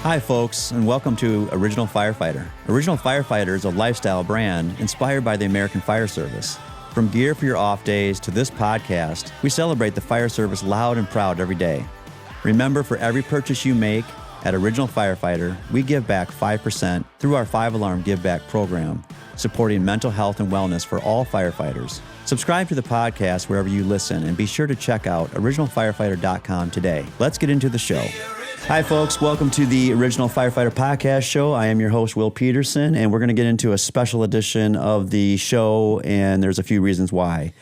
Hi, folks, and welcome to Original Firefighter. Original Firefighter is a lifestyle brand inspired by the American Fire Service. From gear for your off days to this podcast, we celebrate the fire service loud and proud every day. Remember, for every purchase you make at Original Firefighter, we give back 5% through our 5-Alarm Give Back program, supporting mental health and wellness for all firefighters. Subscribe to the podcast wherever you listen, and be sure to check out originalfirefighter.com today. Let's get into the show. Hi, folks. Welcome to the Original Firefighter Podcast Show. I am your host, Will Peterson, and we're going to get into a special edition of the show, and there's a few reasons why.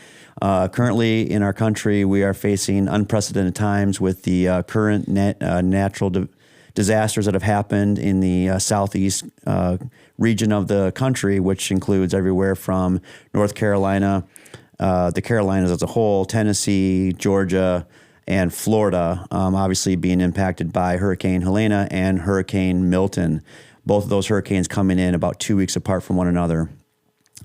Currently, in our country, we are facing unprecedented times with the current natural disasters that have happened in the southeast region of the country, which includes everywhere from North Carolina, the Carolinas as a whole, Tennessee, Georgia, and Florida, obviously being impacted by Hurricane Helene and Hurricane Milton. Both of those hurricanes coming in about 2 weeks apart from one another.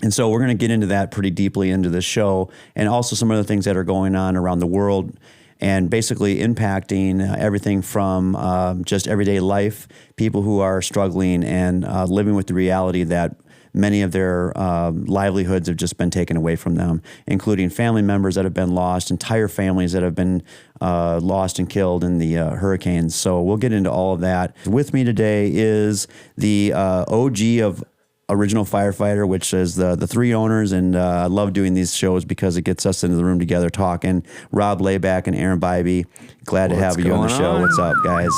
And so we're going to get into that pretty deeply into this show, and also some other things that are going on around the world and basically impacting everything from just everyday life, people who are struggling and living with the reality that many of their livelihoods have just been taken away from them, including family members that have been lost, entire families that have been lost and killed in the hurricanes. So we'll get into all of that. With me today is the OG of Original Firefighter, which is the three owners, and I love doing these shows because it gets us into the room together talking. Rob Layback and Aaron Bybee, glad to have you on the show. What's up, guys?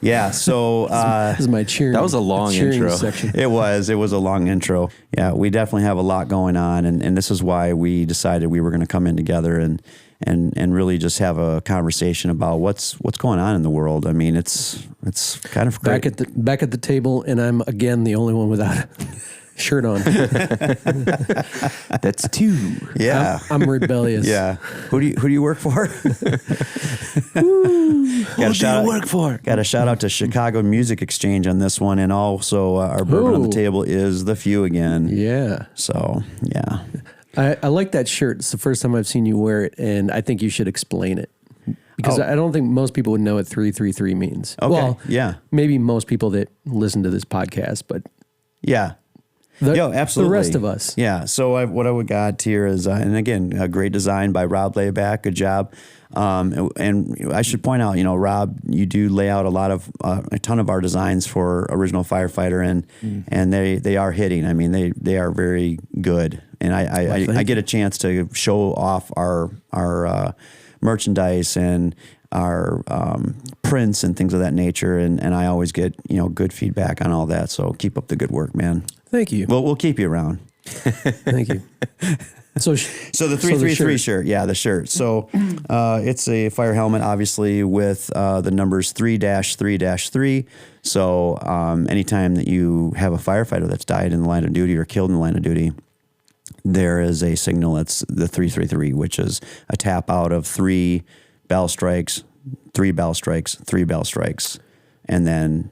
Yeah, so this is my cheering. That was a long intro. Section. It was a long intro. Yeah, we definitely have a lot going on, and this is why we decided we were going to come in together and really just have a conversation about what's going on in the world. I mean, it's kind of great. Back at the table, and I'm again the only one without a shirt on. That's two. Yeah, I'm rebellious. Yeah, who do you work for? Who do you work for? Got a shout out to Chicago Music Exchange on this one, and also our bourbon on the table is The Few again. Yeah. So yeah. I like that shirt. It's the first time I've seen you wear it, and I think you should explain it. Because I don't think most people would know what 333 means. Okay, well, yeah. Maybe most people that listen to this podcast, but... Yeah. Absolutely. The rest of us. Yeah. So what I would got here is, and again, a great design by Rob Layback. Good job. And I should point out, Rob, you do lay out a ton of our designs for Original Firefighter, and they are hitting. I mean, they are very good. And I get a chance to show off our merchandise and our prints and things of that nature, and I always get good feedback on all that. So keep up the good work, man. Thank you. Well, we'll keep you around. Thank you. So the 333 shirt. Yeah, the shirt. So it's a fire helmet, obviously, with the numbers 3-3-3. So anytime that you have a firefighter that's died in the line of duty or killed in the line of duty, there is a signal that's the 333, which is a tap out of 3 bell strikes, 3 bell strikes, 3 bell strikes, and then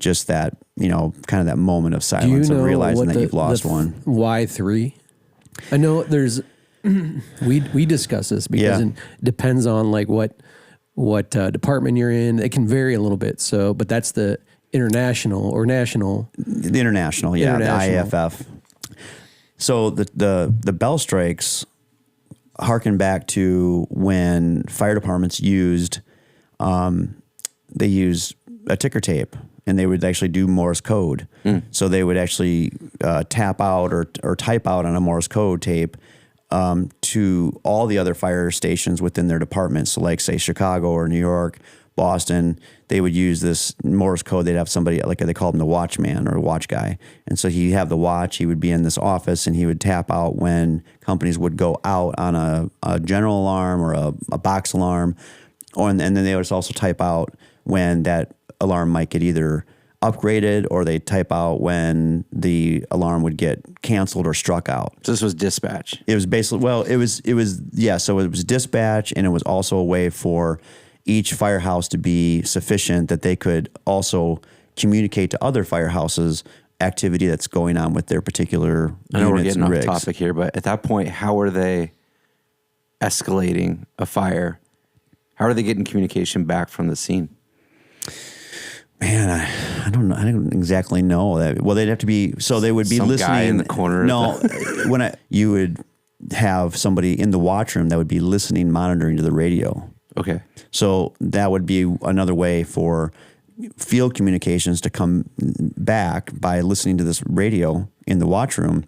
just that, kind of that moment of silence of realizing that you've lost one. Why 3? I know there's, we discuss this because it depends on like what department you're in. It can vary a little bit. So, but that's the international or national. The international, the IAFF. So the bell strikes harken back to when fire departments used a ticker tape, and they would actually do Morse code. So they would actually tap out or type out on a Morse code tape to all the other fire stations within their departments. So like, say, Chicago or New York, Boston, they would use this Morse code. They'd have somebody, like they called him the watchman or watch guy. And so he'd have the watch. He would be in this office, and he would tap out when companies would go out on a general alarm or a box alarm. And then they would also type out when that alarm might get either upgraded, or they type out when the alarm would get canceled or struck out. So this was dispatch. It was basically, so it was dispatch, and it was also a way for each firehouse to be sufficient that they could also communicate to other firehouses activity that's going on with their particular I know units we're getting and off rigs. topic here, but at that point, how are they escalating a fire? How are they getting communication back from the scene? Man, I don't know. I don't exactly know that. Well, they'd have to be. So they would be Some listening guy in the corner. No, you would have somebody in the watchroom that would be listening, monitoring to the radio. Okay. So that would be another way for field communications to come back by listening to this radio in the watchroom,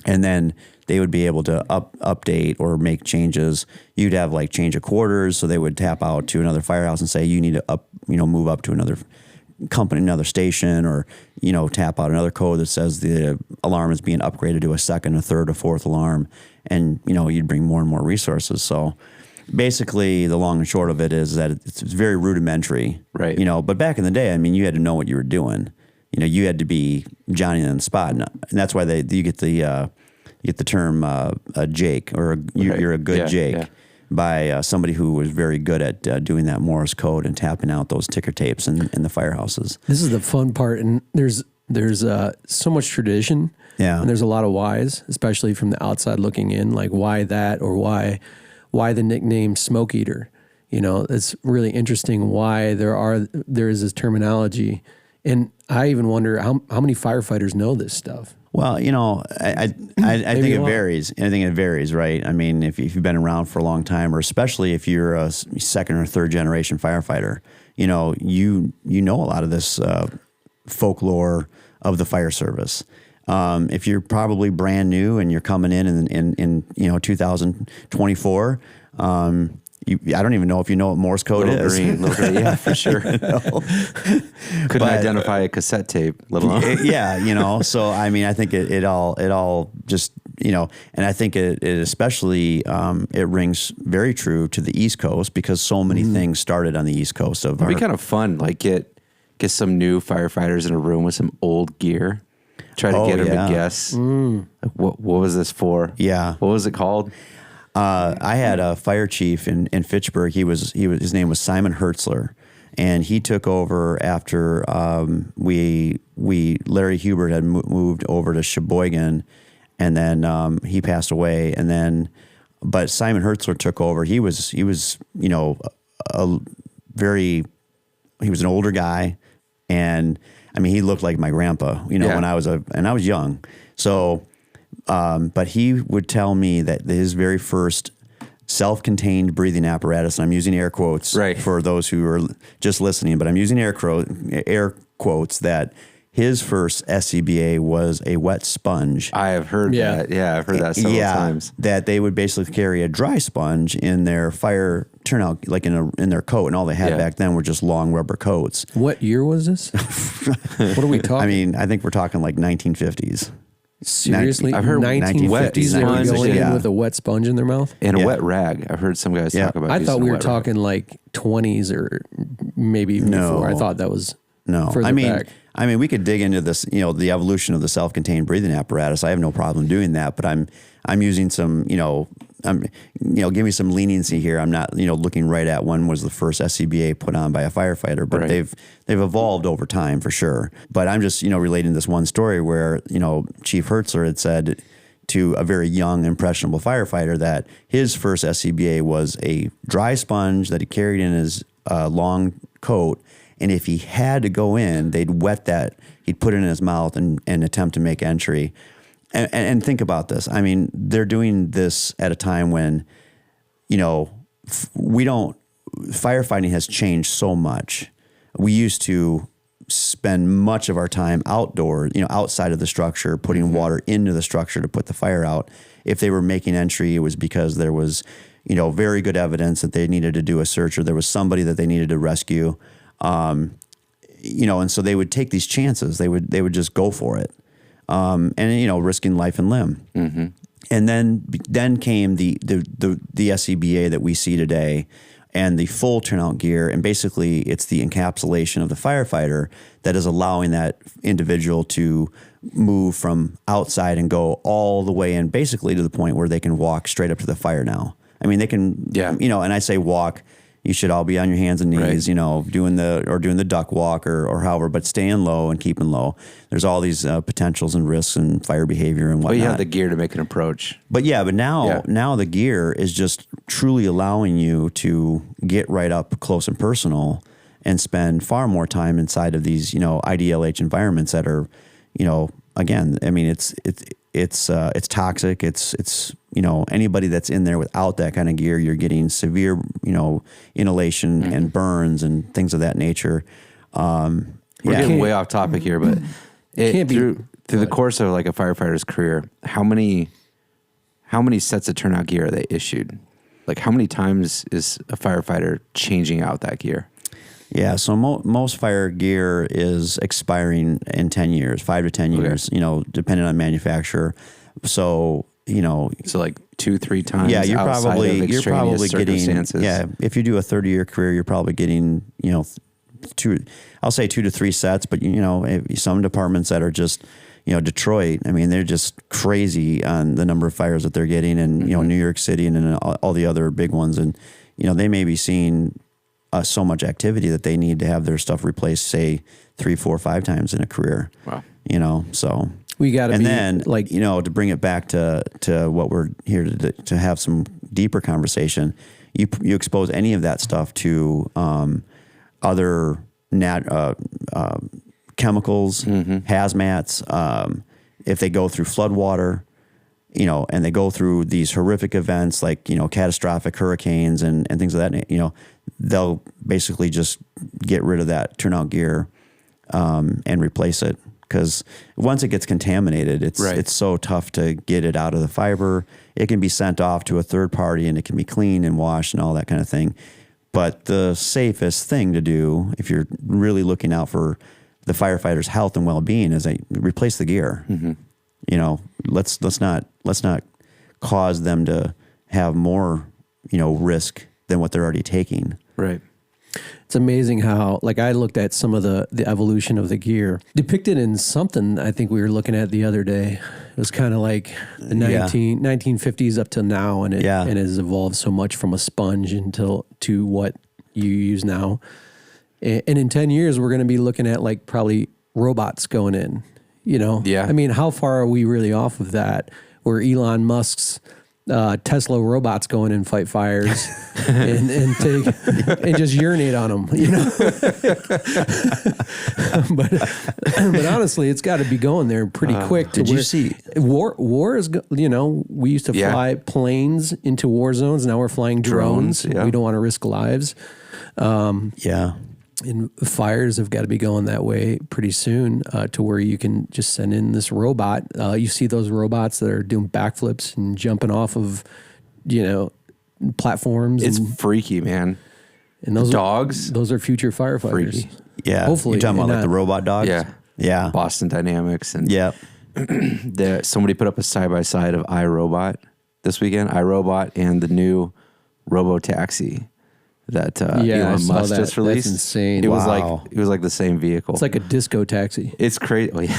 and then they would be able to update or make changes. You'd have like change of quarters, so they would tap out to another firehouse and say you need to move up to another company, another station, or tap out another code that says the alarm is being upgraded to a second, a third, a fourth alarm, and you'd bring more and more resources. So basically, the long and short of it is that it's very rudimentary, right? But back in the day, I mean, you had to know what you were doing. You had to be Johnny on the spot, and that's why you get the term a Jake, or you're a good Jake. Yeah. By somebody who was very good at doing that Morse code and tapping out those ticker tapes in the firehouses. This is the fun part, and there's so much tradition, and there's a lot of whys, especially from the outside looking in, like why that, or why the nickname Smoke Eater. It's really interesting why there is this terminology, and I even wonder how many firefighters know this stuff. Well, I think it varies. I think it varies, right? I mean, if you've been around for a long time, or especially if you're a second or third generation firefighter, you know a lot of this folklore of the fire service. If you're probably brand new and you're coming in 2024, I don't even know if you know what Morse code is. Little green, yeah, for sure. Couldn't identify a cassette tape, let alone. So I mean, I think it all just, and I think it especially, it rings very true to the East Coast, because so many things started on the East Coast. It'd be kind of fun, like get some new firefighters in a room with some old gear. Try to get them to guess what was this for? Yeah. What was it called? I had a fire chief in Fitchburg. His name was Simon Hertzler, and he took over after Larry Hubert had moved over to Sheboygan, and then he passed away. But Simon Hertzler took over. He was an older guy, and I mean, he looked like my grandpa, when I was young. So. But he would tell me that his very first self-contained breathing apparatus, and I'm using air quotes for those who are just listening, but I'm using air quotes, that his first SCBA was a wet sponge. I have heard that. Yeah, I've heard that several times. That they would basically carry a dry sponge in their fire turnout, like in their coat, and all they had back then were just long rubber coats. What year was this? What are we talking? I mean, I think we're talking like 1950s. Seriously? I've heard 1950s. They were going in with a wet sponge in their mouth? And a wet rag. I've heard some guys talk about. I thought we were talking like 20s or maybe even before. I thought that was further back. I mean, we could dig into this, the evolution of the self-contained breathing apparatus. I have no problem doing that, but I'm using some, give me some leniency here. I'm not, looking right at when was the first SCBA put on by a firefighter, but they've evolved over time for sure. But I'm just, relating this one story where, Chief Hertzler had said to a very young, impressionable firefighter that his first SCBA was a dry sponge that he carried in his long coat. And if he had to go in, they'd wet that. He'd put it in his mouth and attempt to make entry. And think about this. I mean, they're doing this at a time when, firefighting has changed so much. We used to spend much of our time outdoors, outside of the structure, putting water into the structure to put the fire out. If they were making entry, it was because there was, very good evidence that they needed to do a search, or there was somebody that they needed to rescue. And so they would take these chances. They would just go for it. Risking life and limb. Mm-hmm. And then came the SCBA that we see today, and the full turnout gear. And basically it's the encapsulation of the firefighter that is allowing that individual to move from outside and go all the way in, basically to the point where they can walk straight up to the fire now. I mean, they can, and I say walk, you should all be on your hands and knees, doing the duck walk or however, but staying low and keeping low. There's all these potentials and risks and fire behavior and whatnot. But you have the gear to make an approach. But now the gear is just truly allowing you to get right up close and personal and spend far more time inside of these, IDLH environments that are, again, I mean, it's toxic. It's anybody that's in there without that kind of gear, you're getting severe, inhalation and burns and things of that nature. We're getting way off topic here, but through the course of like a firefighter's career, how many sets of turnout gear are they issued? Like how many times is a firefighter changing out that gear? Yeah, so most fire gear is expiring in 10 years, 5 to 10 years, depending on manufacturer. So, so like 2-3 times. Yeah, you're probably getting, yeah, if you do a 30-year career, you're probably getting, 2 to 3 sets, but some departments that are just, Detroit, I mean, they're just crazy on the number of fires that they're getting, and, New York City and then all the other big ones. And, they may be seeing so much activity that they need to have their stuff replaced, say 3, 4, 5 times in a career. Wow. So we got to, and then like, to bring it back to what we're here to have some deeper conversation, you expose any of that stuff to, other chemicals, hazmats, if they go through flood water, and they go through these horrific events like, catastrophic hurricanes and things of that, they'll basically just get rid of that turnout gear, and replace it. Because once it gets contaminated, it's so tough to get it out of the fiber. It can be sent off to a third party and it can be cleaned and washed and all that kind of thing. But the safest thing to do, if you're really looking out for the firefighter's health and well-being, is replace the gear. Let's not cause them to have more, risk than what they're already taking. Right. It's amazing how, like, I looked at some of the evolution of the gear depicted in something I think we were looking at the other day. It was kind of like the 1950s up to now, and it has evolved so much from a sponge to what you use now. And in 10 years, we're going to be looking at like probably robots going in, Yeah. I mean, how far are we really off of that? Where Elon Musk's Tesla robots go in and fight fires and take and just urinate on them, but honestly, it's got to be going there pretty quick. Did you see war is, we used to fly planes into war zones. Now we're flying drones. We don't want to risk lives. And fires have got to be going that way pretty soon, to where you can just send in this robot. You see those robots that are doing backflips and jumping off of, platforms. It's freaky, man. And those dogs, those are future firefighters. Freaky. Yeah. Hopefully. You're talking about like the robot dogs? Yeah. Boston Dynamics. And somebody put up a side-by-side of iRobot this weekend, iRobot and the new Robo-Taxi that Elon Musk just released. That's insane. It was like the same vehicle. It's like a disco taxi. It's crazy.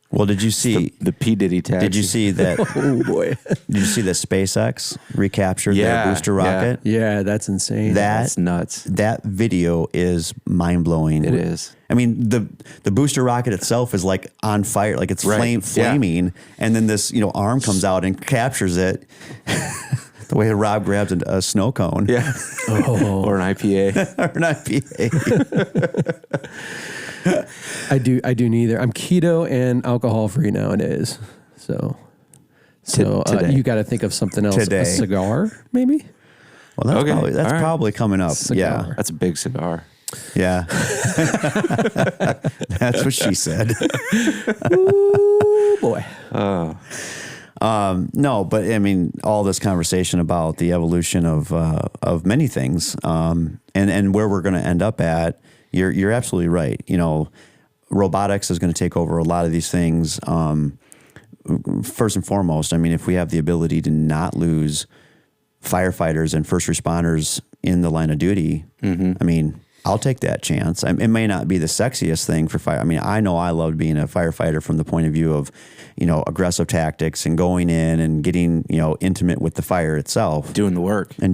Well, did you see the P Diddy taxi? Did you see that? Oh boy! Did you see that SpaceX recaptured their booster rocket? Yeah, that's insane. That's nuts. That video is mind blowing. It is. I mean, the booster rocket itself is like on fire, like it's flaming, and then this arm comes out and captures it. The way Rob grabs a snow cone. Yeah. Or an IPA. Or an IPA. I do neither. I'm keto and alcohol free nowadays. So you got to think of something else. Today. A cigar, maybe? Well, that's probably coming up. Cigar. Yeah. That's a big cigar. Yeah. That's what she said. Ooh, boy. Oh. No, but I mean, all this conversation about the evolution of many things, and where we're going to end up at, you're absolutely right. Robotics is going to take over a lot of these things. First and foremost, I mean, if we have the ability to not lose firefighters and first responders in the line of duty, I mean, I'll take that chance. It may not be the sexiest thing for fire. I mean, I know I loved being a firefighter from the point of view of, aggressive tactics and going in and getting, intimate with the fire itself. Doing the work. And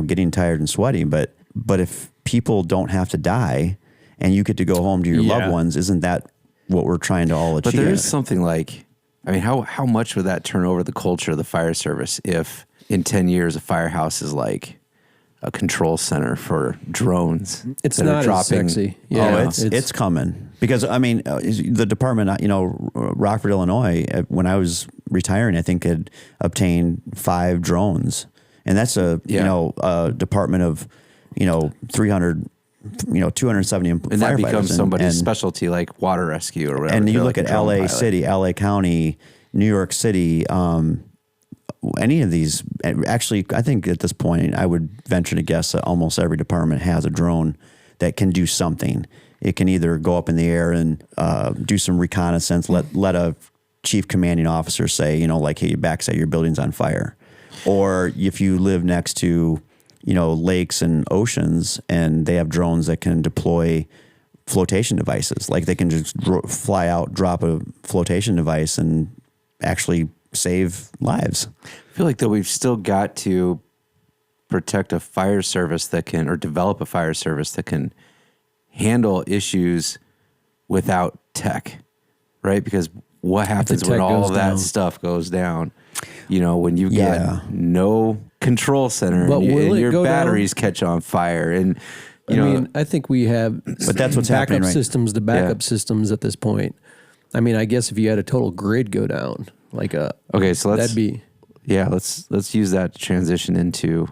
getting tired and sweaty. But if people don't have to die and you get to go home to your loved ones, isn't that what we're trying to all achieve? But there is something like, I mean, how much would that turn over the culture of the fire service if in 10 years a firehouse is like a control center for drones. It's not as sexy. Yeah, it's coming because the department, Rockford, Illinois, when I was retiring, I think had obtained 5 drones, and that's a department of 300. 270 and that becomes somebody's specialty, like water rescue or whatever. And you look at LA City, LA County, New York City, any of these. Actually, I think at this point, I would venture to guess that almost every department has a drone that can do something. It can either go up in the air and do some reconnaissance, let a chief commanding officer say, hey, you backside, your building's on fire. Or if you live next to lakes and oceans, and they have drones that can deploy flotation devices. Like they can just fly out, drop a flotation device, and actually save lives. I feel like though we've still got to protect a fire service or develop a fire service that can handle issues without tech, right? Because what happens when all of that stuff goes down? When you get no control center and your batteries catch on fire, and I think we have, but that's what's happening, right? Systems to backup systems at this point. I guess if you had a total grid go down, let's use that to transition into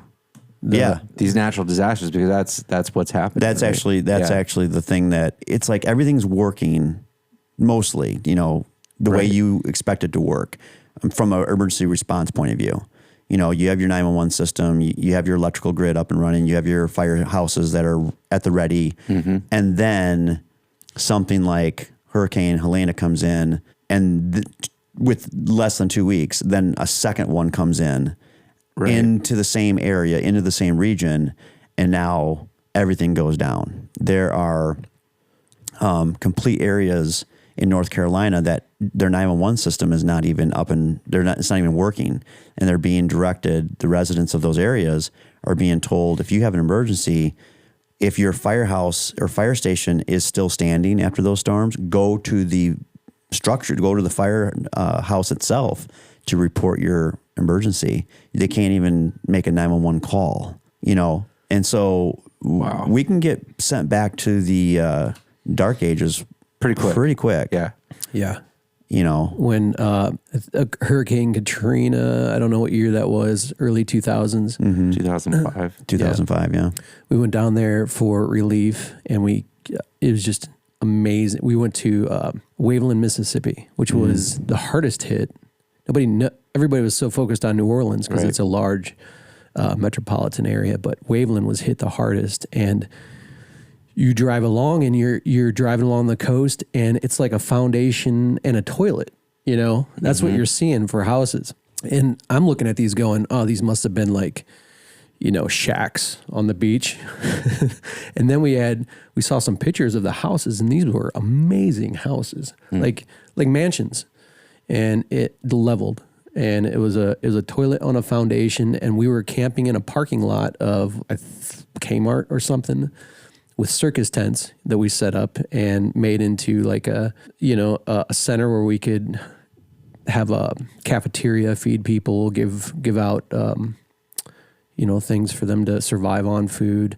these natural disasters, because that's what's happening. That's right? actually the thing that it's like everything's working mostly, the way you expect it to work from an emergency response point of view. You have your 911 system, you have your electrical grid up and running, you have your firehouses that are at the ready, and then something like Hurricane Helena comes in, and with less than 2 weeks, then a second one comes in into the same area, into the same region, and now everything goes down. There are complete areas in North Carolina that their 911 system is not even up, and it's not even working, and they're being directed. The residents of those areas are being told, if you have an emergency, if your firehouse or fire station is still standing after those storms, go to the structure, go to the firehouse itself to report your emergency. They can't even make a 911 call, and so we can get sent back to the dark ages pretty quick. Yeah. When Hurricane Katrina, I don't know what year that was, early 2000s. 2005. 2005, yeah. We went down there for relief, and it was just amazing. We went to Waveland, Mississippi, which was the hardest hit. Everybody was so focused on New Orleans because it's a large metropolitan area, but Waveland was hit the hardest. And you drive along, and you're driving along the coast, and it's like a foundation and a toilet. That's what you're seeing for houses. And I'm looking at these going, oh, these must have been like, shacks on the beach. And then we saw some pictures of the houses, and these were amazing houses, like mansions, and it leveled. And it was a toilet on a foundation, and we were camping in a parking lot of Kmart or something, with circus tents that we set up and made into like a center where we could have a cafeteria, feed people, give out, things for them to survive on, food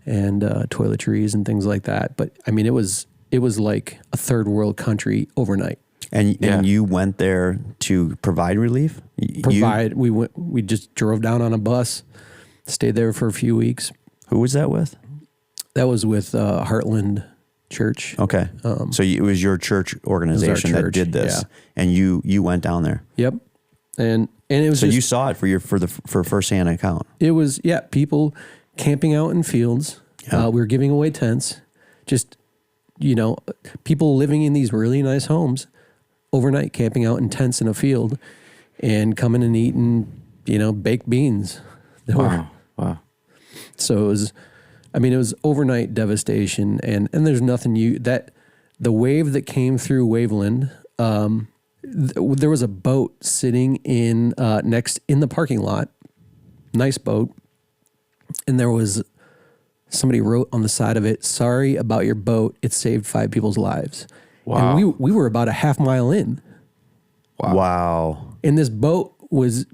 and toiletries and things like that. But it was like a third world country overnight. And you went there to provide relief? We just drove down on a bus, stayed there for a few weeks. Who was that with? That was with Heartland Church. Okay. So it was your church organization that did this, and you went down there. Yep. And it was you saw it for firsthand account. It was people camping out in fields. Yeah. We were giving away tents. Just people living in these really nice homes, overnight camping out in tents in a field, and coming and eating baked beans. Wow. So it was overnight devastation, and there's nothing the wave that came through Waveland, there was a boat sitting in the parking lot, nice boat, and there was somebody wrote on the side of it, "Sorry about your boat. It saved 5 people's lives." Wow. And we were about a half mile in. Wow. And this boat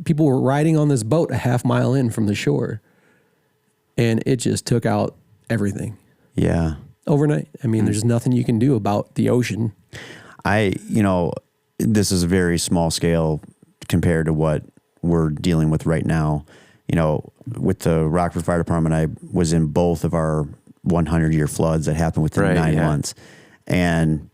people were riding on this boat a half mile in from the shore. and it just took out everything. Yeah. Overnight. I mean, there's nothing you can do about the ocean. This is a very small scale compared to what we're dealing with right now. With the Rockford Fire Department, I was in both of our 100-year floods that happened within 9 months. And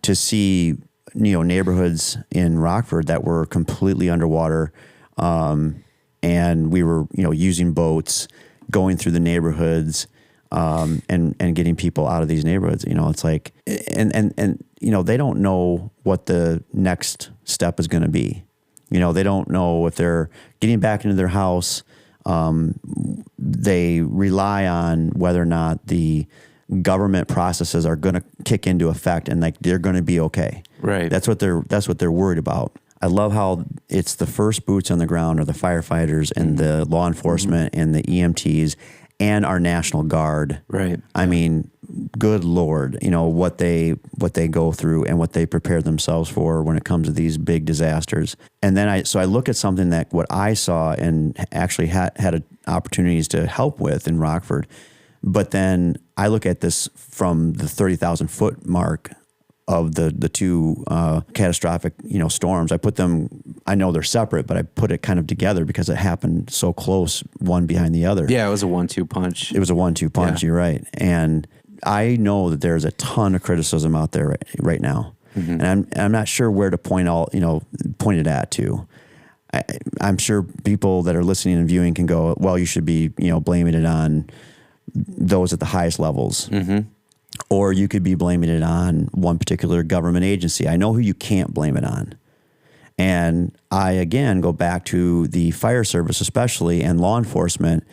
to see, neighborhoods in Rockford that were completely underwater, and we were, using boats, going through the neighborhoods, and getting people out of these neighborhoods, it's like, and they don't know what the next step is going to be. They don't know if they're getting back into their house. They rely on whether or not the government processes are going to kick into effect and like they're going to be okay. Right. That's what they're worried about. I love how it's the first boots on the ground are the firefighters and the law enforcement and the EMTs and our National Guard. Right. I mean, good Lord, what they go through and what they prepare themselves for when it comes to these big disasters. And then I look at something that what I saw and actually had opportunities to help with in Rockford, but then I look at this from the 30,000 foot mark of the two catastrophic, storms. I put them, I know they're separate, but I put it kind of together because it happened so close, one behind the other. Yeah, it was a 1-2 punch. It was a 1-2 punch, yeah. You're right. And I know that there's a ton of criticism out there right now. Mm-hmm. And I'm not sure where to point it at too. I'm sure people that are listening and viewing can go, well, you should be, blaming it on those at the highest levels. Mm-hmm. Or you could be blaming it on one particular government agency. I know who you can't blame it on. And I, again, go back to the fire service especially and law enforcement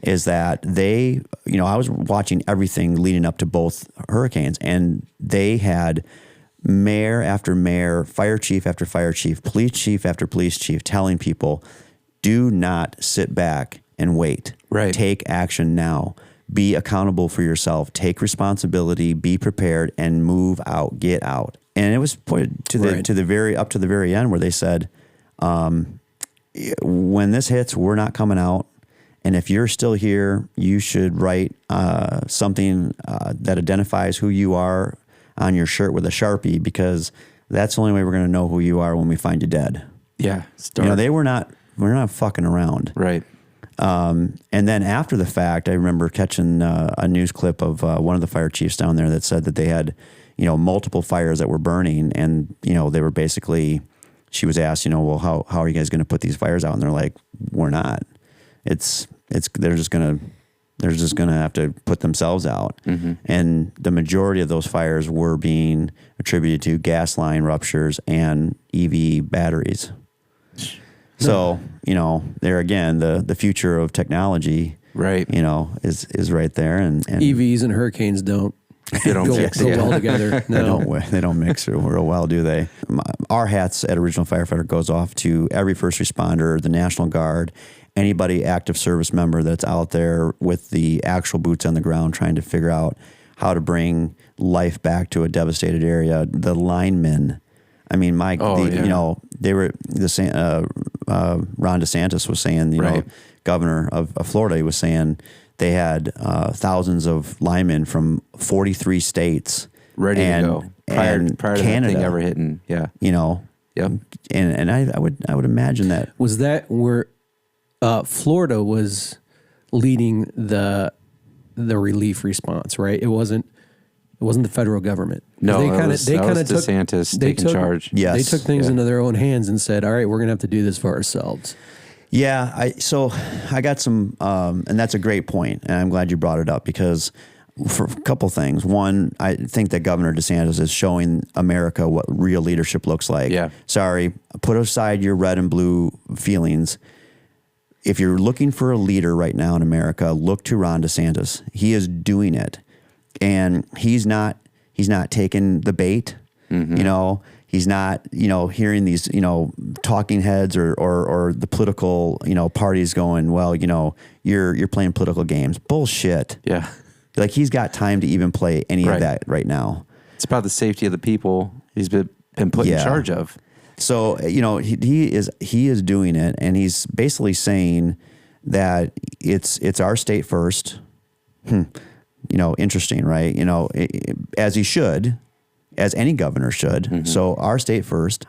is that they, I was watching everything leading up to both hurricanes, and they had mayor after mayor, fire chief after fire chief, police chief after police chief telling people, do not sit back and wait. Right. Take action now. Be accountable for yourself. Take responsibility. Be prepared and move out. Get out. And it was put to the very end where they said, when this hits, we're not coming out. And if you're still here, you should write something that identifies who you are on your shirt with a Sharpie, because that's the only way we're going to know who you are when we find you dead. Yeah, we're not fucking around. Right. And then after the fact, I remember catching a news clip of one of the fire chiefs down there that said that they had, multiple fires that were burning, and they were basically. She was asked, well, how are you guys going to put these fires out? And they're like, we're not. They're just gonna have to put themselves out. Mm-hmm. And the majority of those fires were being attributed to gas line ruptures and EV batteries. So, there again, the future of technology, right? Is right there. And EVs and hurricanes don't go well together. No. They don't mix real well, do they? Our hats at Original Firefighter goes off to every first responder, the National Guard, anybody active service member that's out there with the actual boots on the ground trying to figure out how to bring life back to a devastated area. The linemen. I mean, Mike, they were Ron DeSantis was saying, governor of Florida, he was saying they had thousands of linemen from 43 states ready to go prior to Canada, that thing ever hitting. Yeah, Yep. And I would imagine that was that where Florida was leading the relief response, right? It wasn't the federal government. No, they kind of took DeSantis taking charge. Yes. They took things into their own hands and said, "All right, we're going to have to do this for ourselves." Yeah, I got some, and that's a great point, and I'm glad you brought it up because for a couple things. One, I think that Governor DeSantis is showing America what real leadership looks like. Yeah. Sorry, put aside your red and blue feelings. If you're looking for a leader right now in America, look to Ron DeSantis. He is doing it, and he's not taking the bait. Mm-hmm. He's not, hearing these, talking heads or the political, parties going, well, you're playing political games. Bullshit. Yeah. Like he's got time to even play any of that right now. It's about the safety of the people he's been put in charge of. So, he is doing it, and he's basically saying that it's our state first. Interesting, right? As he should, as any governor should. Mm-hmm. So our state first.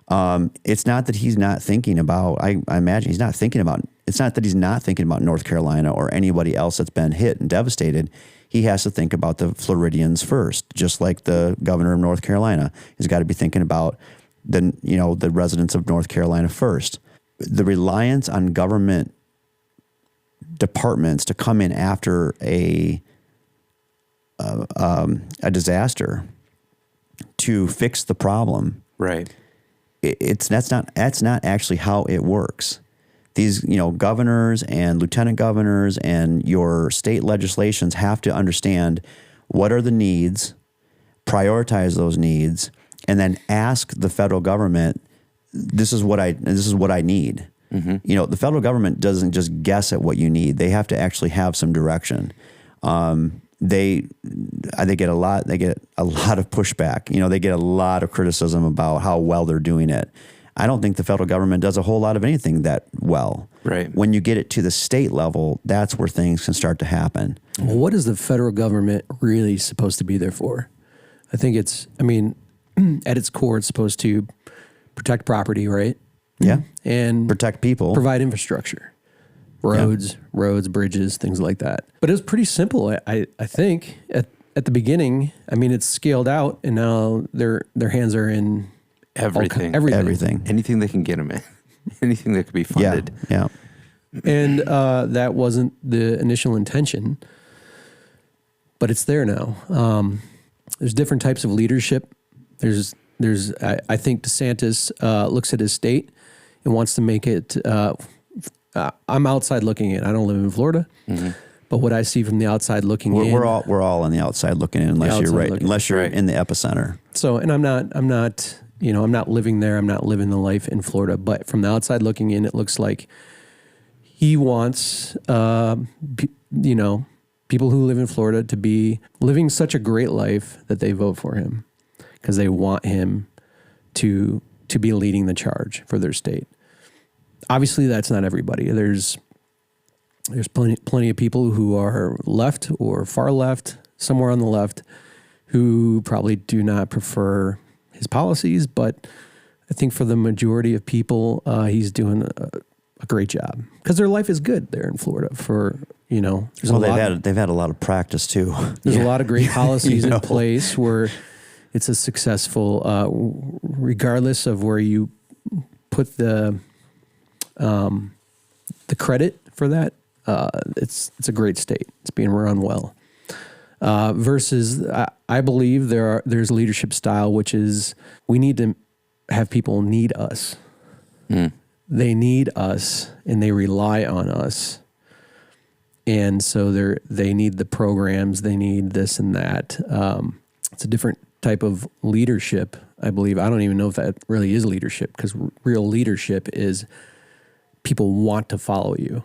It's not that he's not thinking about, I imagine he's not thinking about, it's not that he's not thinking about North Carolina or anybody else that's been hit and devastated. He has to think about the Floridians first, just like the governor of North Carolina. He's got to be thinking about the residents of North Carolina first. The reliance on government departments to come in after a disaster to fix the problem, right? That's not actually how it works. These governors and lieutenant governors and your state legislations have to understand what are the needs, prioritize those needs, and then ask the federal government, this is what I need. Mm-hmm. The federal government doesn't just guess at what you need. They have to actually have some direction. They get a lot of pushback. They get a lot of criticism about how well they're doing it. I don't think the federal government does a whole lot of anything that well. Right. When you get it to the state level, that's where things can start to happen. Well, what is the federal government really supposed to be there for? I think at its core, it's supposed to protect property, right? Yeah. And protect people. Provide infrastructure. Roads, bridges, things like that. But it was pretty simple, I think, at the beginning. It's scaled out, and now their hands are in everything. Anything they can get them in. Anything that could be funded. Yeah. And that wasn't the initial intention, but it's there now. There's different types of leadership. There's I think DeSantis looks at his state and wants to make it. I'm outside looking in. I don't live in Florida, mm-hmm. but what I see from the outside looking in, we're all on the outside looking in, unless you're in the epicenter. So, and I'm not living there. I'm not living the life in Florida, but from the outside looking in, it looks like he wants, people who live in Florida to be living such a great life that they vote for him because they want him to be leading the charge for their state. Obviously, that's not everybody. There's plenty of people who are left or far left, somewhere on the left, who probably do not prefer his policies. But I think for the majority of people, he's doing a great job because their life is good there in Florida. They've had a lot of practice too. There's a lot of great policies in place where it's a successful, regardless of where you put the credit for that. It's a great state. It's being run well. Versus, I believe there's leadership style, which is we need to have people need us. Mm. They need us and they rely on us. And so they need the programs, they need this and that. It's a different type of leadership, I believe. I don't even know if that really is leadership, because real leadership is people want to follow you.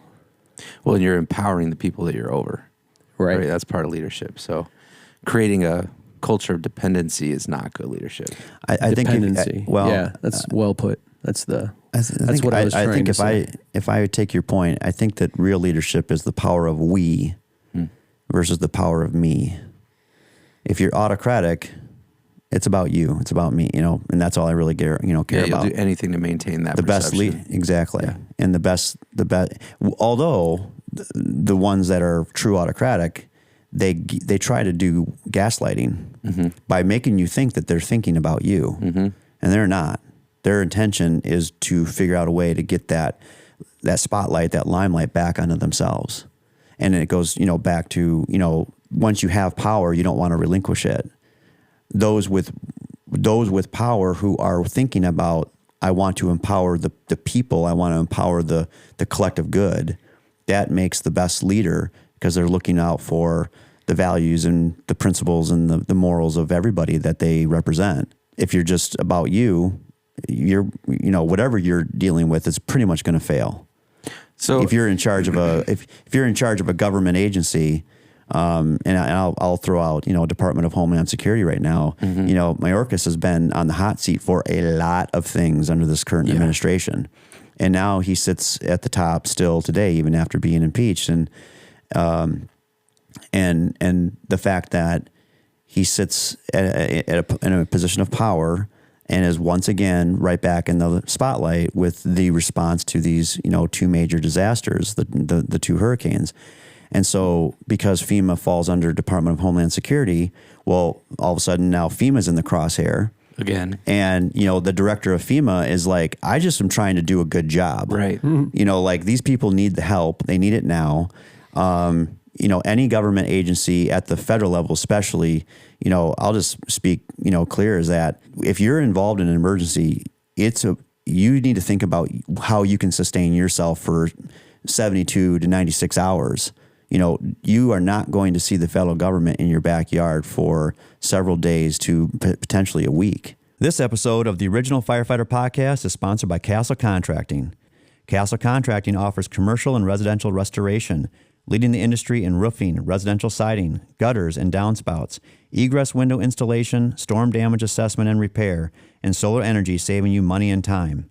Well, and you're empowering the people that you're over. Right. That's part of leadership. So creating a culture of dependency is not good leadership. I think that's well put. That's what I was trying to say. If I take your point, I think that real leadership is the power of we versus the power of me. If you're autocratic, it's about you. It's about me, and that's all I really care about. You'll do anything to maintain that. The best lead, exactly, and the best. Although the ones that are true autocratic, they try to do gaslighting by making you think that they're thinking about you, and they're not. Their intention is to figure out a way to get that spotlight, that limelight back onto themselves, and it goes back to once you have power, you don't want to relinquish it. Those with power who are thinking about, I want to empower the people, I want to empower the collective good, that makes the best leader, because they're looking out for the values and the principles and the morals of everybody that they represent. If you're just about you're whatever you're dealing with is pretty much going to fail. So if you're in charge of if you're in charge of a government agency, and I'll throw out, Department of Homeland Security right now. Mayorkas has been on the hot seat for a lot of things under this current administration. And now he sits at the top still today, even after being impeached. And the fact that he sits in a position of power and is once again right back in the spotlight with the response to these, two major disasters, the two hurricanes. And so because FEMA falls under Department of Homeland Security, well, all of a sudden now FEMA's in the crosshair. Again. And, the director of FEMA is like, I just am trying to do a good job. Right. Like these people need the help. They need it now. Any government agency at the federal level, especially, I'll just speak, clear, is that if you're involved in an emergency, you need to think about how you can sustain yourself for 72 to 96 hours. You are not going to see the federal government in your backyard for several days to potentially a week. This episode of the Original Firefighter Podcast is sponsored by Castle Contracting. Castle Contracting offers commercial and residential restoration, leading the industry in roofing, residential siding, gutters and downspouts, egress window installation, storm damage assessment and repair, and solar energy, saving you money and time.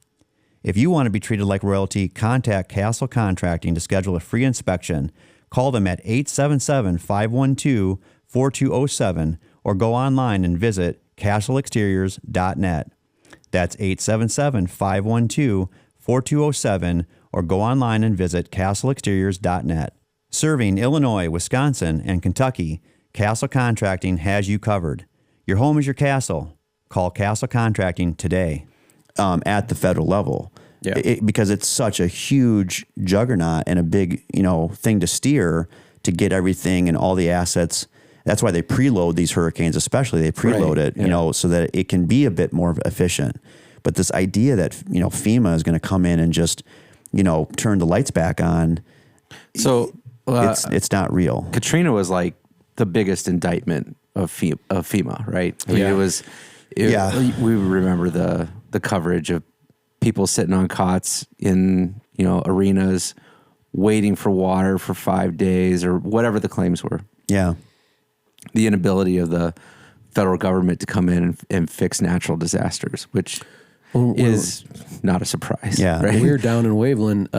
If you want to be treated like royalty, contact Castle Contracting to schedule a free inspection. Call them at 877-512-4207 or go online and visit castleexteriors.net. That's 877-512-4207 or go online and visit castleexteriors.net. Serving Illinois, Wisconsin, and Kentucky, Castle Contracting has you covered. Your home is your castle. Call Castle Contracting today. At the federal level. Yeah. Because it's such a huge juggernaut and a big, thing to steer to get everything and all the assets. That's why they preload these hurricanes, especially they preload it, so that it can be a bit more efficient. But this idea that, FEMA is going to come in and just, turn the lights back on. So it's not real. Katrina was like the biggest indictment of FEMA, right? I mean, we remember the coverage of people sitting on cots in, arenas waiting for water for 5 days or whatever the claims were. Yeah. The inability of the federal government to come in and fix natural disasters, which is not a surprise. Yeah. Right? When we were down in Waveland,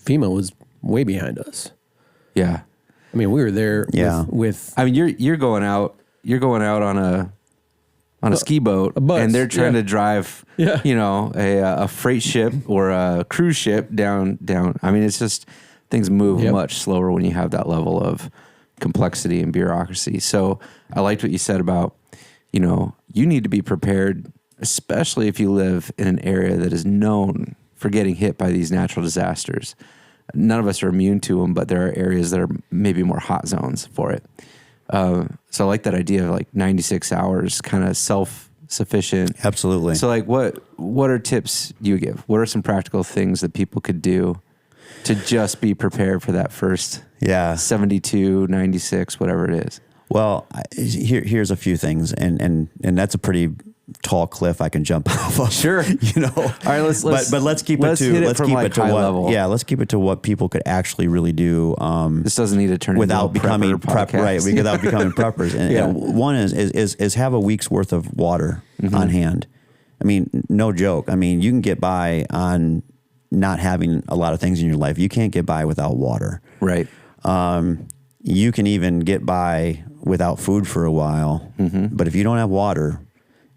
FEMA was way behind us. Yeah. I mean, we were there with I mean, you're going out on a ski boat, and they're trying to drive, a freight ship or a cruise ship down. I mean, it's just things move much slower when you have that level of complexity and bureaucracy. So I liked what you said about, you need to be prepared, especially if you live in an area that is known for getting hit by these natural disasters. None of us are immune to them, but there are areas that are maybe more hot zones for it. So I like that idea of like 96 hours, kind of self-sufficient. Absolutely. So like what are tips you give? What are some practical things that people could do to just be prepared for that first 72, 96, whatever it is? Well, here's a few things, and that's a pretty tall cliff I can jump off of. Sure. All right, let's keep it to high what level. Yeah, let's keep it to what people could actually really do. This doesn't need to turn without into becoming podcast. without becoming preppers. And one is have a week's worth of water on hand. I mean, no joke. I mean, you can get by on not having a lot of things in your life. You can't get by without water. Right. You can even get by without food for a while, but if you don't have water,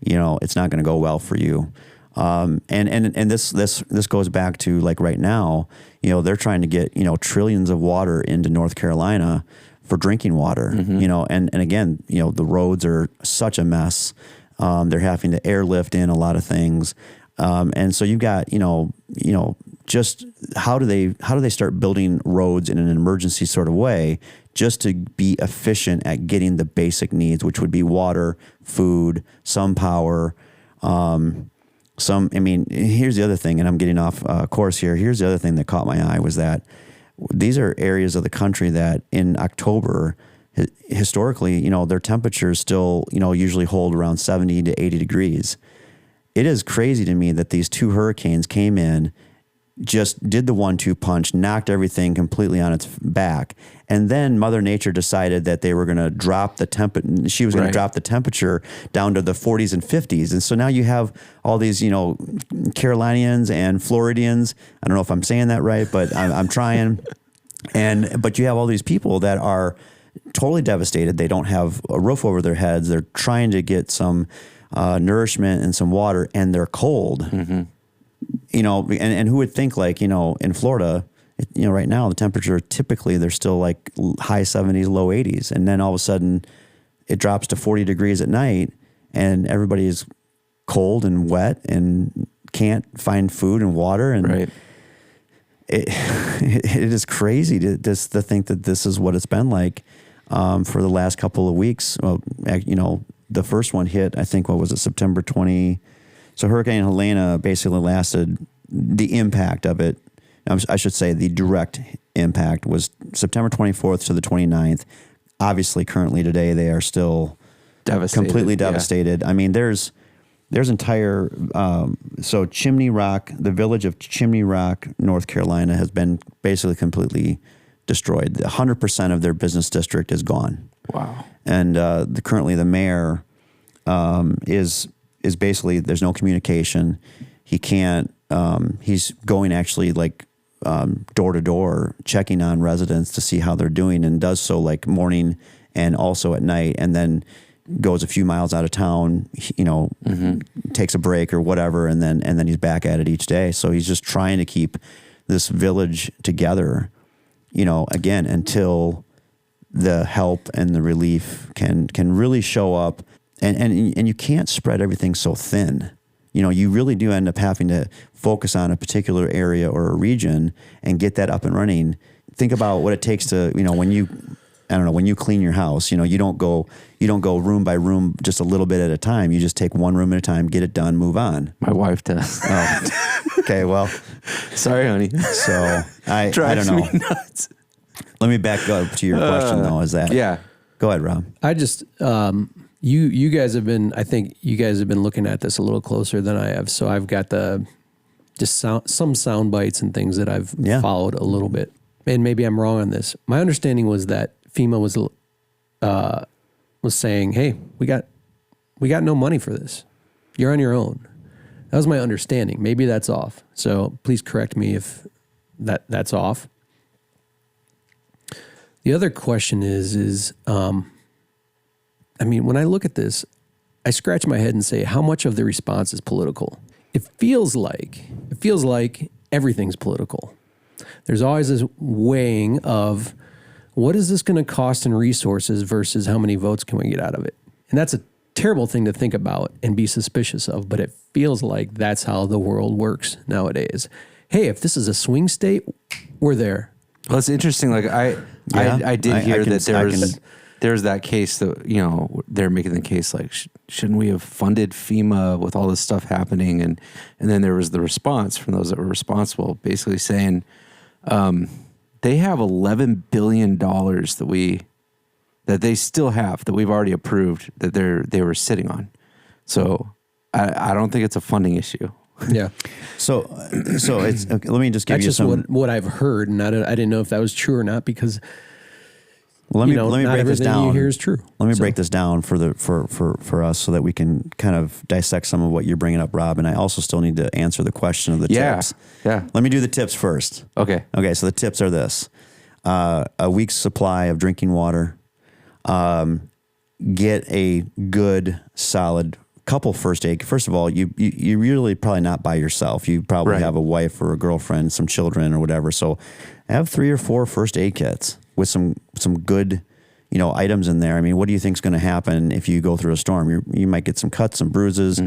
it's not going to go well for you. And this goes back to like right now, they're trying to get, trillions of water into North Carolina for drinking water, and again, the roads are such a mess. They're having to airlift in a lot of things. And so you've got, just how do they start building roads in an emergency sort of way just to be efficient at getting the basic needs, which would be water, food, some power, here's the other thing, and I'm getting off course here. Here's the other thing that caught my eye was that these are areas of the country that in October, historically, their temperatures still, usually hold around 70 to 80 degrees. It is crazy to me that these two hurricanes came in just did the 1-2 punch, knocked everything completely on its back. And then Mother Nature decided that they were going to drop the she was going to drop the temperature down to the 40s and 50s. And so now you have all these, Carolinians and Floridians. I don't know if I'm saying that right, but I'm trying. But you have all these people that are totally devastated. They don't have a roof over their heads. They're trying to get some nourishment and some water, and they're cold. Mm-hmm. And who would think, like, in Florida, right now the temperature typically they're still like high 70s, low 80s. And then all of a sudden it drops to 40 degrees at night and everybody is cold and wet and can't find food and water. And it is crazy to think that this is what it's been like for the last couple of weeks. Well, the first one hit, I think, September 20. So Hurricane Helena basically lasted, the impact of it, I should say the direct impact was September 24th to the 29th. Obviously, currently today, they are still completely devastated. Yeah. I mean, there's entire, so Chimney Rock, the village of Chimney Rock, North Carolina, has been basically completely destroyed. 100% of their business district is gone. Wow. And currently the mayor is basically, there's no communication. He can't, he's going actually like door to door, checking on residents to see how they're doing, and does so like morning and also at night, and then goes a few miles out of town, takes a break or whatever, and then he's back at it each day. So he's just trying to keep this village together, again, until the help and the relief can really show up. And you can't spread everything so thin. You really do end up having to focus on a particular area or a region and get that up and running. Think about what it takes to, when you clean your house, you don't go room by room, just a little bit at a time. You just take one room at a time, get it done, move on. My wife does. Oh. Okay. Well, sorry, honey. So I don't know. Me nuts. Let me back up to your question though. Is that, yeah. Go ahead, Rob. I just, you guys have been, I think you guys have been looking at this a little closer than I have. So I've got some sound bites and things that I've followed a little bit. And maybe I'm wrong on this. My understanding was that FEMA was saying, "Hey, we got no money for this. You're on your own." That was my understanding. Maybe that's off. So please correct me if that's off. The other question is when I look at this, I scratch my head and say, how much of the response is political? It feels like everything's political. There's always this weighing of what is this going to cost in resources versus how many votes can we get out of it? And that's a terrible thing to think about and be suspicious of, but it feels like that's how the world works nowadays. Hey, if this is a swing state, we're there. Well, it's interesting. Like I did hear that there's that case that, they're making the case like, shouldn't we have funded FEMA with all this stuff happening? And then there was the response from those that were responsible, basically saying, they have $11 billion that they still have, that we've already approved, that they were sitting on. So I don't think it's a funding issue. Yeah. So it's, let me just give That's you just some. what I've heard, and I didn't know if that was true or not, because let me break this down. You hear is true. Let me break this down for us so that we can kind of dissect some of what you're bringing up, Rob. And I also still need to answer the question of the tips. Yeah. Let me do the tips first. Okay. So the tips are this: a week's supply of drinking water. Get a good, solid couple first aid. First of all, you're really probably not by yourself. You probably have a wife or a girlfriend, some children or whatever. So have 3 or 4 first aid kits with some good, items in there. I mean, what do you think is going to happen if you go through a storm? You might get some cuts, some bruises,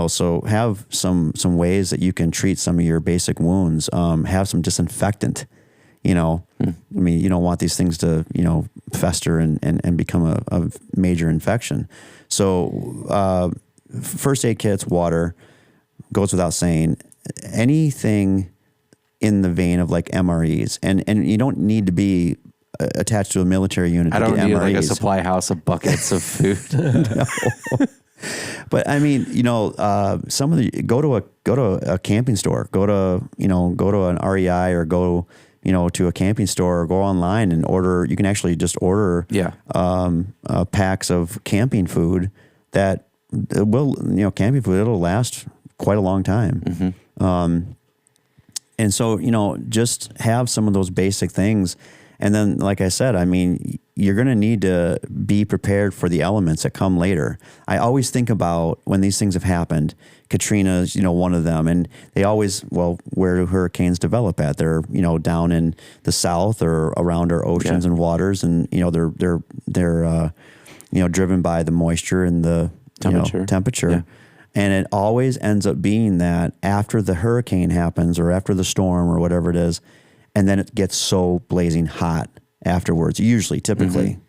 so have some ways that you can treat some of your basic wounds. Have some disinfectant, I mean, you don't want these things to, fester and become a major infection. So, first aid kits, water, goes without saying. Anything in the vein of like MREs, and you don't need to be attached to a military unit. I don't need like a supply house of buckets of food. But I mean, some of the go to a camping store, go to an REI or go to a camping store or go online and order. You can actually just order packs of camping food that will camping food. It'll last quite a long time. And so just have some of those basic things. And then, like I said, I mean, you're going to need to be prepared for the elements that come later. I always think about when these things have happened. Katrina's, one of them, and they always, where do hurricanes develop at? They're, down in the south or around our oceans and waters, and they're driven by the moisture and the temperature. Yeah. And it always ends up being that after the hurricane happens or after the storm or whatever it is, and then it gets so blazing hot afterwards, typically.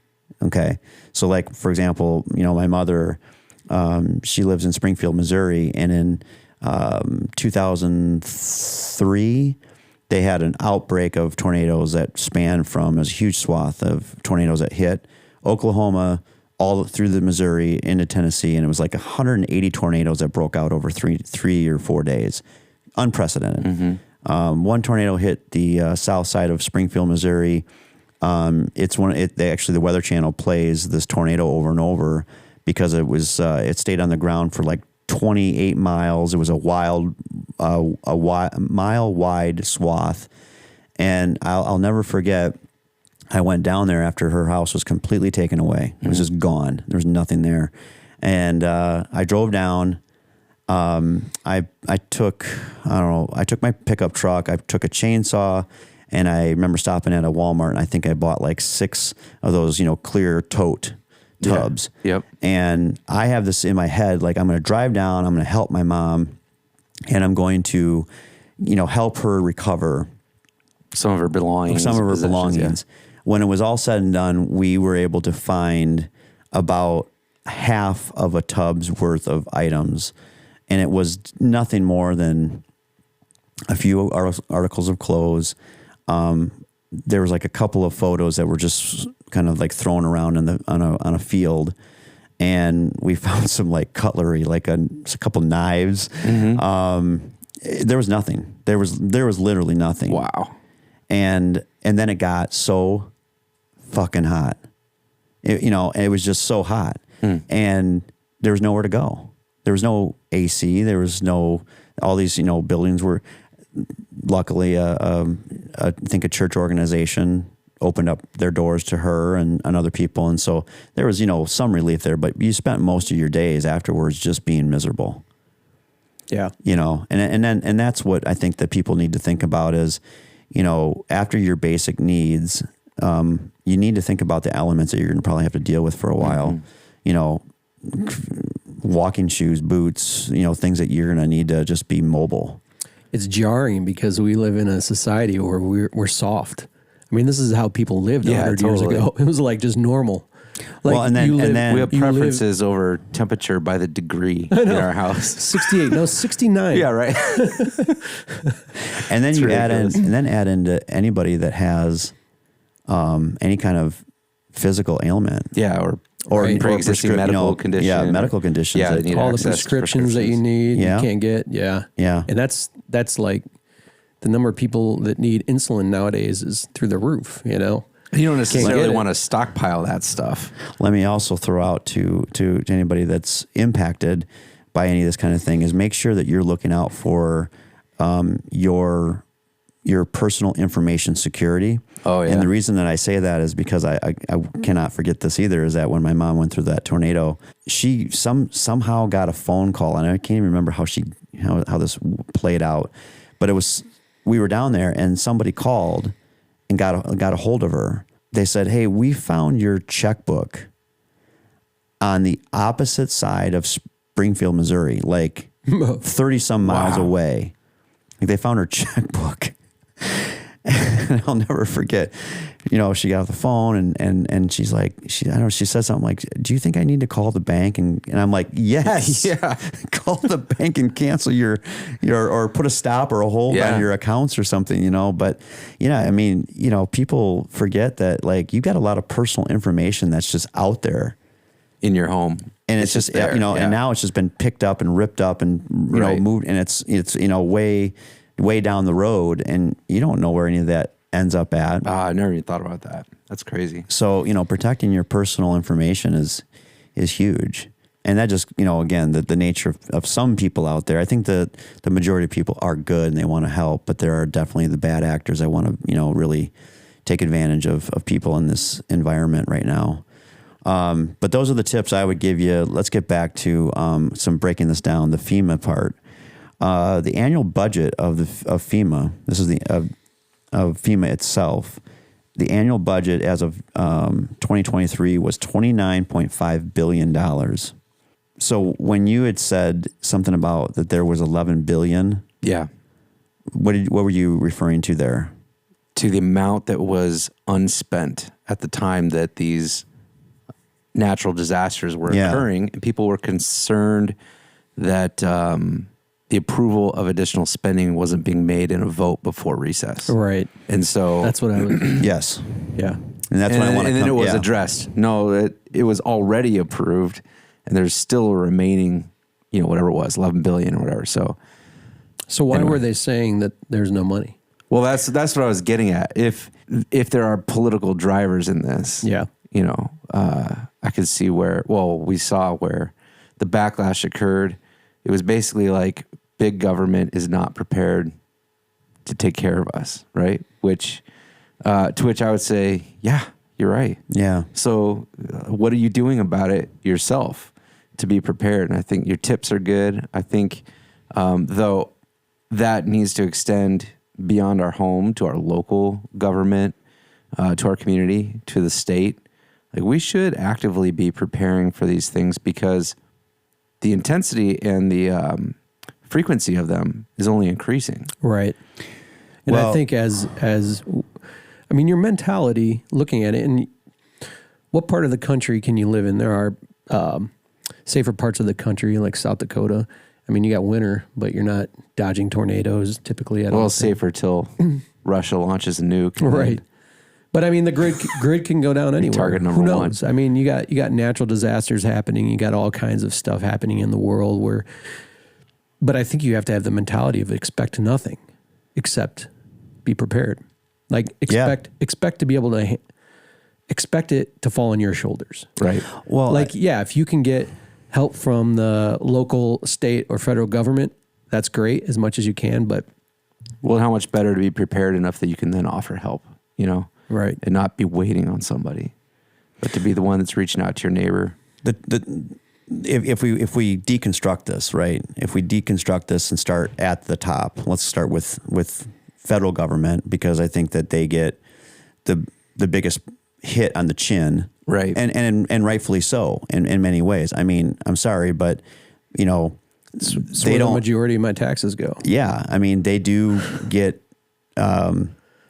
Okay. So like, for example, my mother, she lives in Springfield, Missouri, and in 2003, they had an outbreak of tornadoes that spanned from a huge swath of tornadoes that hit Oklahoma, all through the Missouri into Tennessee, and it was like 180 tornadoes that broke out over three or 4 days. Unprecedented. One tornado hit the south side of Springfield, Missouri. The Weather Channel plays this tornado over and over because it stayed on the ground for like 28 miles. It was a mile wide swath, and I'll never forget. I went down there after her house was completely taken away. It was just gone. There was nothing there. And I drove down. I took my pickup truck. I took a chainsaw, and I remember stopping at a Walmart, and I think I bought like 6 of those, clear tote tubs. Yeah. Yep. And I have this in my head, like I'm going to drive down, I'm going to help my mom, and I'm going to, help her recover some of her belongings. Yeah. When it was all said and done, we were able to find about half of a tub's worth of items. And it was nothing more than a few articles of clothes. There was like a couple of photos that were just kind of like thrown around on a field. And we found some like cutlery, like a couple knives. There was nothing. There was literally nothing. Wow. And then it got so fucking hot. It was just so hot. And there was nowhere to go. There was no AC. There was all these, buildings were, luckily, I think a church organization opened up their doors to her and other people. And so there was, some relief there, but you spent most of your days afterwards just being miserable. Yeah. And that's what I think that people need to think about is, after your basic needs, you need to think about the elements that you're going to probably have to deal with for a while. Walking shoes, boots, things that you're going to need to just be mobile. It's jarring because we live in a society where we're soft. I mean, this is how people lived 100 years ago. It was like just normal. Like, and then we have preferences over temperature by the degree in our house. 68, no, 69. Yeah, right. And then you add into anybody that has any kind of physical ailment. Yeah, or pre-existing medical condition. Yeah, medical conditions. Yeah, all the prescriptions that you need, you can't get. Yeah. Yeah. And that's like the number of people that need insulin nowadays is through the roof, You don't necessarily want to stockpile that stuff. Let me also throw out to anybody that's impacted by any of this kind of thing is make sure that you're looking out for your personal information security. Oh, yeah. And the reason that I say that is because I cannot forget this either, is that when my mom went through that tornado, she somehow got a phone call, and I can't even remember how this played out, but we were down there and somebody called and got a hold of her. They said, "Hey, we found your checkbook on the opposite side of Springfield, Missouri, like 30 some miles away." Like they found her checkbook. And I'll never forget, she got off the phone and she's like, she said something like, "Do you think I need to call the bank?" And I'm like, "Yes, yeah, call the bank and cancel your or put a stop or a hold on your accounts or something, But, I mean, people forget that like you got a lot of personal information that's just out there in your home. And it's just there, and now it's just been picked up and ripped up and moved, and it's way down the road, and you don't know where any of that ends up at. I never even thought about that. That's crazy. So protecting your personal information is huge, and that just again the nature of some people out there. I think the majority of people are good and they want to help, but there are definitely the bad actors that want to really take advantage of people in this environment right now. But those are the tips I would give you. Let's get back to some breaking this down, the FEMA part. The annual budget of FEMA, this is of FEMA itself, the annual budget as of 2023 was $29.5 billion. So when you had said something about that there was $11 billion, what were you referring to there? To the amount that was unspent at the time that these natural disasters were occurring, and people were concerned that the approval of additional spending wasn't being made in a vote before recess. Right. And so that's what I would. Yes. Yeah. And that's what I want to. And then it was addressed. No, it was already approved, and there's still a remaining, whatever it was, 11 billion or whatever. So why were they saying that there's no money? Well, that's what I was getting at. If there are political drivers in this, I could see we saw where the backlash occurred. It was basically like big government is not prepared to take care of us, right? To which I would say, yeah, you're right. Yeah. So what are you doing about it yourself to be prepared? And I think your tips are good. I think, though, that needs to extend beyond our home to our local government, to our community, to the state. Like, we should actively be preparing for these things because the intensity and the frequency of them is only increasing. Right. And I think as your mentality, looking at it, and what part of the country can you live in? There are safer parts of the country, like South Dakota. You got winter, but you're not dodging tornadoes typically. Safer till Russia launches a nuke. Right. But the grid can go down anywhere. Target number Who knows? one. You got natural disasters happening. You got all kinds of stuff happening in the world but I think you have to have the mentality of expect nothing, except be prepared. Like expect to be able to expect it to fall on your shoulders. Right. Well, if you can get help from the local, state, or federal government, that's great as much as you can. But how much better to be prepared enough that you can then offer help, right, and not be waiting on somebody, but to be the one that's reaching out to your neighbor. If we deconstruct this, right? If we deconstruct this and start at the top, let's start with federal government, because I think that they get the biggest hit on the chin, right? And rightfully so in many ways. I'm sorry, but they don't. The majority of my taxes go. Yeah, they do get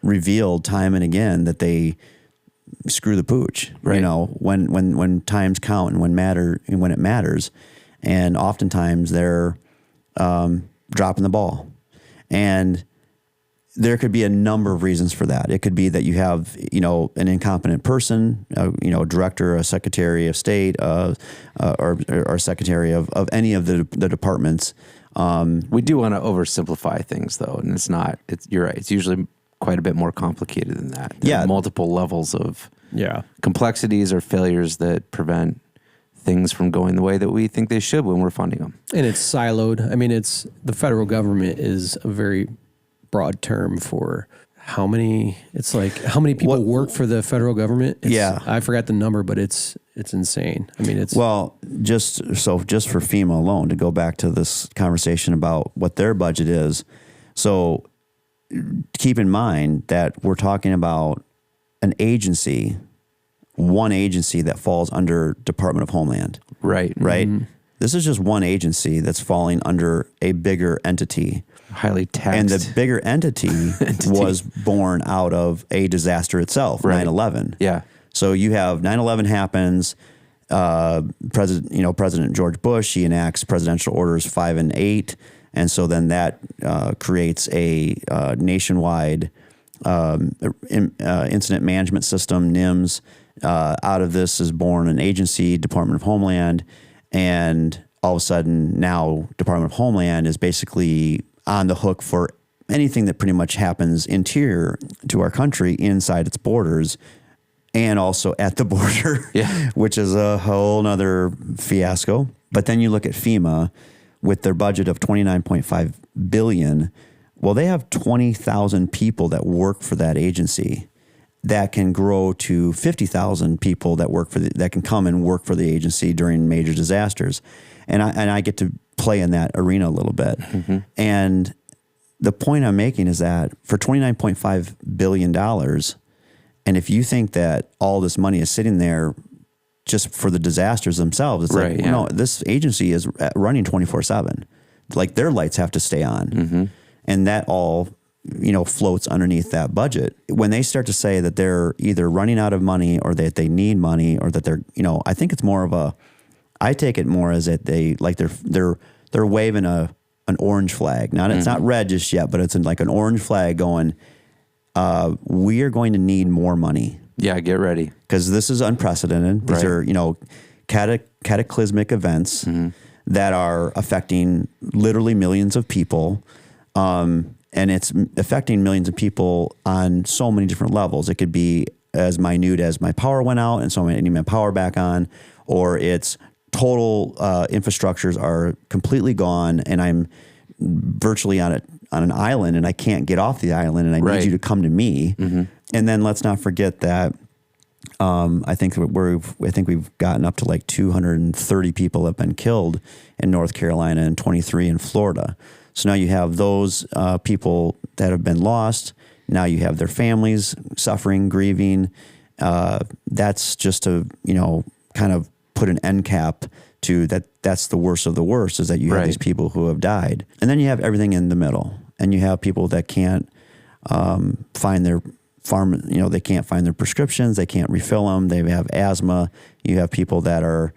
revealed time and again that they screw the pooch. Right. When times count and when it matters, and oftentimes they're dropping the ball, and there could be a number of reasons for that. It could be that you have, an incompetent person, director, a secretary of state, or secretary of any of the departments. We do want to oversimplify things, though, and you're right. It's usually quite a bit more complicated than that. There are multiple levels of complexities or failures that prevent things from going the way that we think they should when we're funding them. And it's siloed. The federal government is a very broad term for how many people work for the federal government. I forgot the number, but it's insane. Just for FEMA alone, to go back to this conversation about what their budget is. So keep in mind that we're talking about one agency that falls under Department of Homeland. Right. Mm-hmm. This is just one agency that's falling under a bigger entity. Highly taxed. And the bigger entity was born out of a disaster itself, right. 9/11. Yeah. So you have 9/11 happens, President George Bush, he enacts presidential orders 5 and 8. And so then that creates a nationwide incident management system, NIMS. Out of this is born an agency, Department of Homeland. And all of a sudden now Department of Homeland is basically on the hook for anything that pretty much happens interior to our country inside its borders and also at the border, which is a whole nother fiasco. But then you look at FEMA with their budget of $29.5 billion. Well, they have 20,000 people that work for that agency that can grow to 50,000 people that work for that can come and work for the agency during major disasters. And I get to play in that arena a little bit. Mm-hmm. And the point I'm making is that for $29.5 billion, and if you think that all this money is sitting there just for the disasters themselves, it's like, no, this agency is running 24/7. Like their lights have to stay on. Mm-hmm. And that all, floats underneath that budget. When they start to say that they're either running out of money or that they need money or that they're, I think it's more of I take it more as that they're waving an orange flag. Now it's not red just yet, but it's like an orange flag going, we are going to need more money. Yeah, get ready. Because this is unprecedented. These are, cataclysmic events that are affecting literally millions of people. And it's affecting millions of people on so many different levels. It could be as minute as my power went out and so I need my power back on, or it's total infrastructures are completely gone and I'm virtually on an island and I can't get off the island and I need you to come to me. Mm-hmm. And then let's not forget that I think we've gotten up to like 230 people have been killed in North Carolina and 23 in Florida. So now you have those people that have been lost. Now you have their families suffering, grieving. That's just to, kind of put an end cap to that. That's the worst of the worst, is that you have these people who have died. And then you have everything in the middle. And you have people that can't find their they can't find their prescriptions. They can't refill them. They have asthma. You have people that are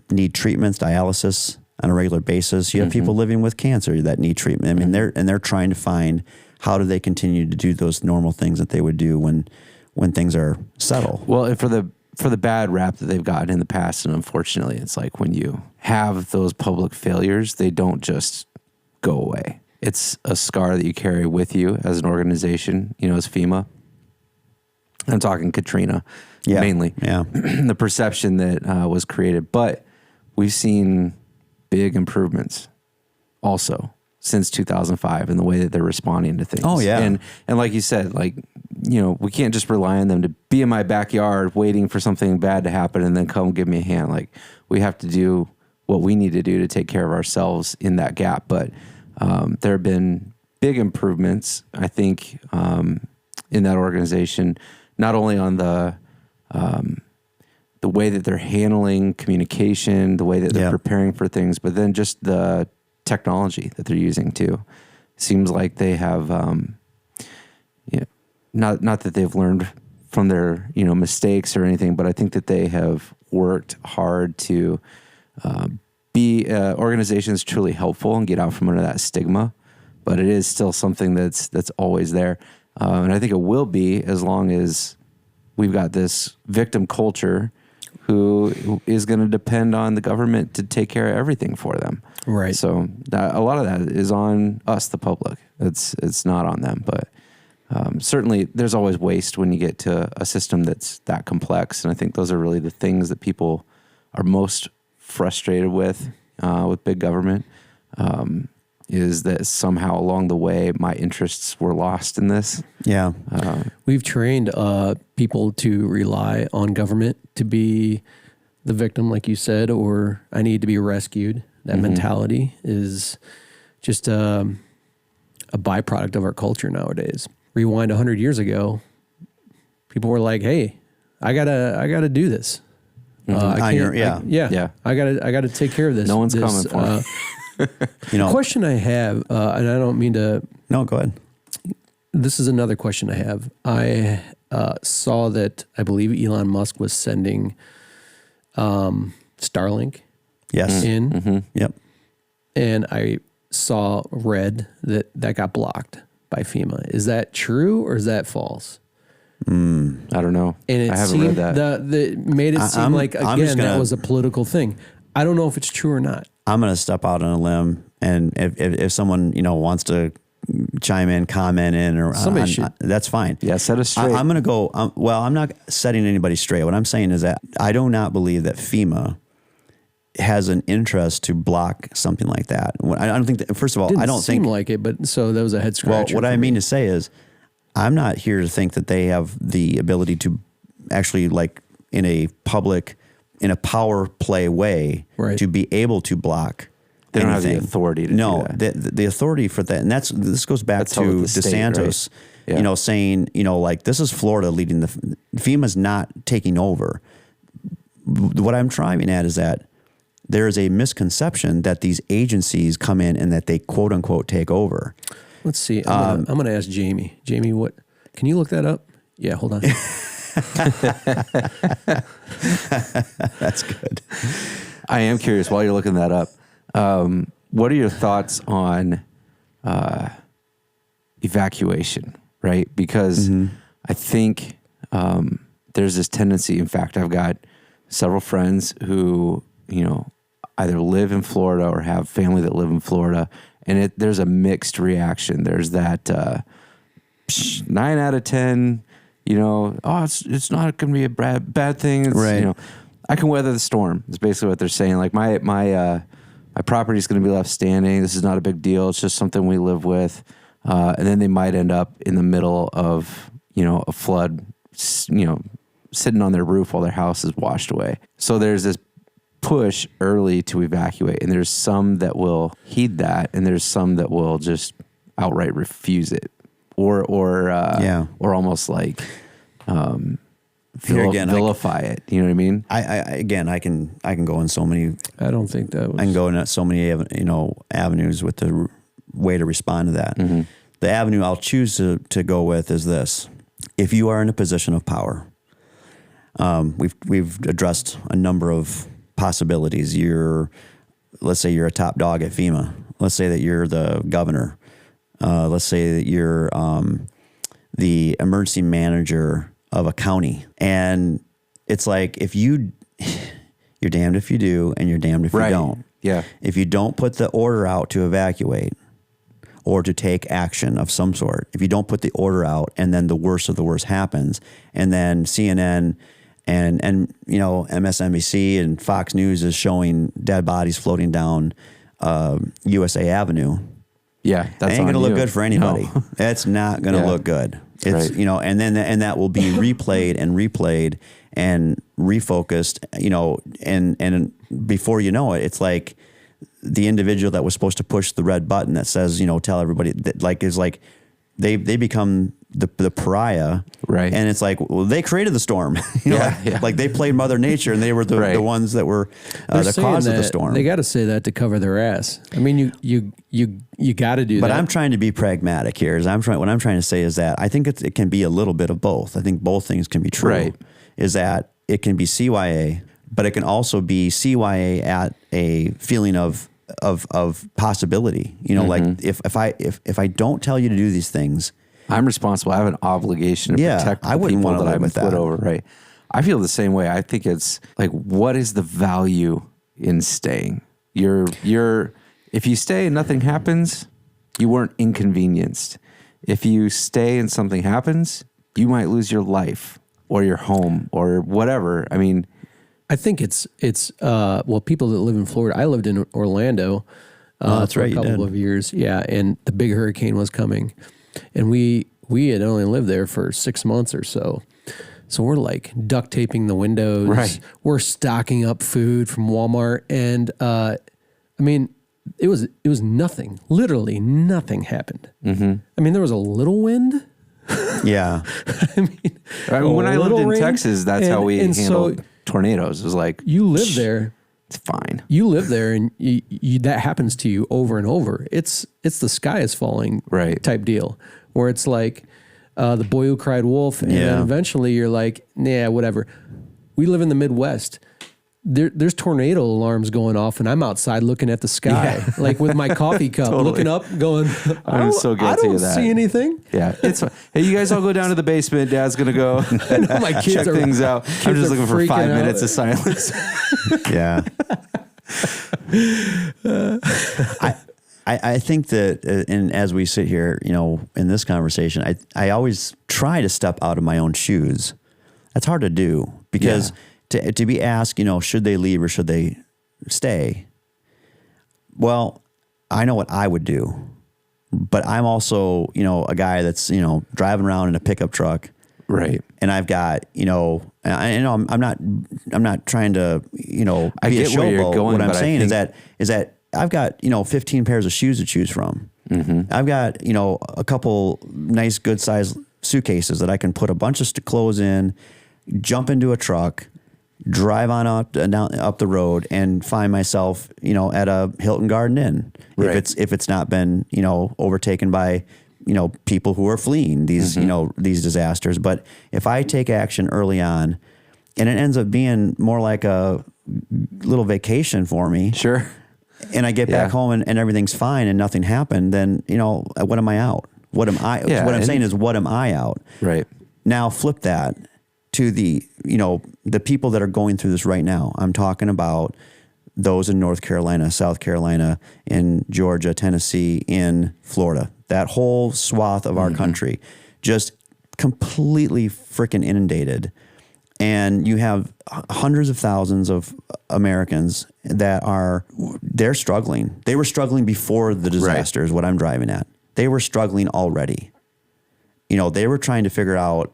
need treatments, dialysis on a regular basis. You have people living with cancer that need treatment. I mean, they're trying to find how do they continue to do those normal things that they would do when things are settled. Well, and for the bad rap that they've gotten in the past, and unfortunately, it's like when you have those public failures, they don't just go away. It's a scar that you carry with you as an organization, as FEMA. I'm talking Katrina, mainly. Yeah. The perception that was created. But we've seen big improvements also since 2005 in the way that they're responding to things. Oh, yeah. And like you said, we can't just rely on them to be in my backyard waiting for something bad to happen and then come give me a hand. Like, we have to do what we need to do to take care of ourselves in that gap. But there have been big improvements, I think, in that organization, not only on the way that they're handling communication, the way that they're preparing for things, but then just the technology that they're using too. Seems like they have, not that they've learned from their mistakes or anything, but I think that they have worked hard to be organizations truly helpful and get out from under that stigma. But it is still something that's always there, and I think it will be as long as we've got this victim culture who is going to depend on the government to take care of everything for them. Right. So a lot of that is on us, the public. It's not on them. But certainly there's always waste when you get to a system that's that complex. And I think those are really the things that people are most frustrated with big government, is that somehow along the way my interests were lost in this. Yeah. We've trained people to rely on government to be the victim, like you said, or I need to be rescued. That mentality is just a byproduct of our culture nowadays. Rewind 100 years ago, people were like, "Hey, I gotta do this. I gotta take care of this. No one's coming for me." The question I have, and I don't mean to. No, go ahead. This is another question I have. I saw that I believe Elon Musk was sending Starlink. Yes. In. Mm-hmm. Yep. And I read that got blocked by FEMA. Is that true or is that false? I don't know. And it I haven't read that. That made it seem like, again, that was a political thing. I don't know if it's true or not. I'm going to step out on a limb, and if someone wants to chime in, comment in, or somebody should. That's fine. Yeah, set us straight. I'm going to go. I'm not setting anybody straight. What I'm saying is that I do not believe that FEMA has an interest to block something like that. I don't think that, first of all, I don't think like it, but so that was a head scratcher. Well, what I mean to say is, I'm not here to think that they have the ability to actually, like, in a power play way, to be able to block. They don't anything. have the authority to do that. The authority for that, and this goes back to DeSantis, state, right? Saying, like, this is Florida leading FEMA's not taking over. What I'm driving at is that there is a misconception that these agencies come in and that they quote unquote take over. Let's see. I'm going to ask Jamie. Jamie, what? Can you look that up? Yeah, hold on. That's good. I am curious while you're looking that up. What are your thoughts on evacuation, right? Because I think there's this tendency. In fact, I've got several friends who, either live in Florida or have family that live in Florida, and there's a mixed reaction. There's that 9 out of 10, it's not going to be a bad thing. It's, right. I can weather the storm. It's basically what they're saying. Like my property is going to be left standing. This is not a big deal. It's just something we live with. And then they might end up in the middle of, a flood, sitting on their roof while their house is washed away. So there's this push early to evacuate, and there's some that will heed that, and there's some that will just outright refuse it, or almost like vilify it. You know what I mean? I can go in so many. I don't think that was. I can go in so many avenues with the way to respond to that. Mm-hmm. The avenue I'll choose to go with is this: if you are in a position of power, we've addressed a number of possibilities. Let's say you're a top dog at FEMA. Let's say that you're the governor. Let's say that you're the emergency manager of a county. And it's like, you're damned if you do, and you're damned if you don't. Yeah. If you don't put the order out to evacuate or to take action of some sort, if you don't put the order out, and then the worst of the worst happens, and then CNN and MSNBC and Fox News is showing dead bodies floating down USA Avenue. Yeah, that's ain't going to look good for anybody. No. It's not going to look good. It's and that will be replayed and refocused. And before you know it, it's like the individual that was supposed to push the red button that says, tell everybody that, is like they become the pariah, right? And it's like, well, they created the storm, like they played Mother Nature, and they were the ones that were the cause of the storm. They got to say that to cover their ass. I mean, you got to do that. But I'm trying to be pragmatic here. What I'm trying to say is that I think it can be a little bit of both. I think both things can be true. Right. Is that it can be CYA, but it can also be CYA at a feeling of possibility. Like if I don't tell you to do these things, I'm responsible. I have an obligation to protect the people that I'm put over. Right. I feel the same way. I think it's like, what is the value in staying? If you stay and nothing happens, you weren't inconvenienced. If you stay and something happens, you might lose your life or your home or whatever. I mean, I think it's people that live in Florida. I lived in Orlando that's for right, a couple of years. Yeah, and the big hurricane was coming. And we had only lived there for 6 months or so. So we're like duct taping the windows. Right. We're stocking up food from Walmart. And it was nothing. Literally nothing happened. Mm-hmm. I mean, there was a little wind. Yeah. When I lived in Texas, that's how we handled tornadoes. It was like, you live there. It's fine. You live there, and that happens to you over and over. It's the sky is falling type deal, where it's like the boy who cried wolf, and then eventually you're like, nah, whatever. We live in the Midwest. There's tornado alarms going off, and I'm outside looking at the sky, like with my coffee cup, looking up, going, I'm so guilty of that. I don't see anything. Yeah, it's fine. Hey, you guys all go down to the basement. Dad's gonna go my kids check things out. I'm just looking for 5 minutes of silence. Yeah. I think that, and as we sit here, in this conversation, I always try to step out of my own shoes. That's hard to do because to be asked, should they leave or should they stay? Well, I know what I would do, but I'm also, a guy that's, driving around in a pickup truck. Right. And I've got, I'm not trying to, be I get a where you're showboat. going, What I'm but saying is that I've got, 15 pairs of shoes to choose from. Mm-hmm. I've got, a couple nice, good sized suitcases that I can put a bunch of clothes in, jump into a truck, drive on up the road and find myself, at a Hilton Garden Inn. Right. If it's not been, overtaken by, people who are fleeing these, these disasters. But if I take action early on and it ends up being more like a little vacation for me. Sure. And I get back home and everything's fine and nothing happened, then, what am I out? What am I, what I'm saying is, what am I out? Right. Now flip that to the, the people that are going through this right now. I'm talking about those in North Carolina, South Carolina, in Georgia, Tennessee, in Florida. That whole swath of our country just completely freaking inundated. And you have hundreds of thousands of Americans that they're struggling. They were struggling before the disaster is what I'm driving at. They were struggling already. They were trying to figure out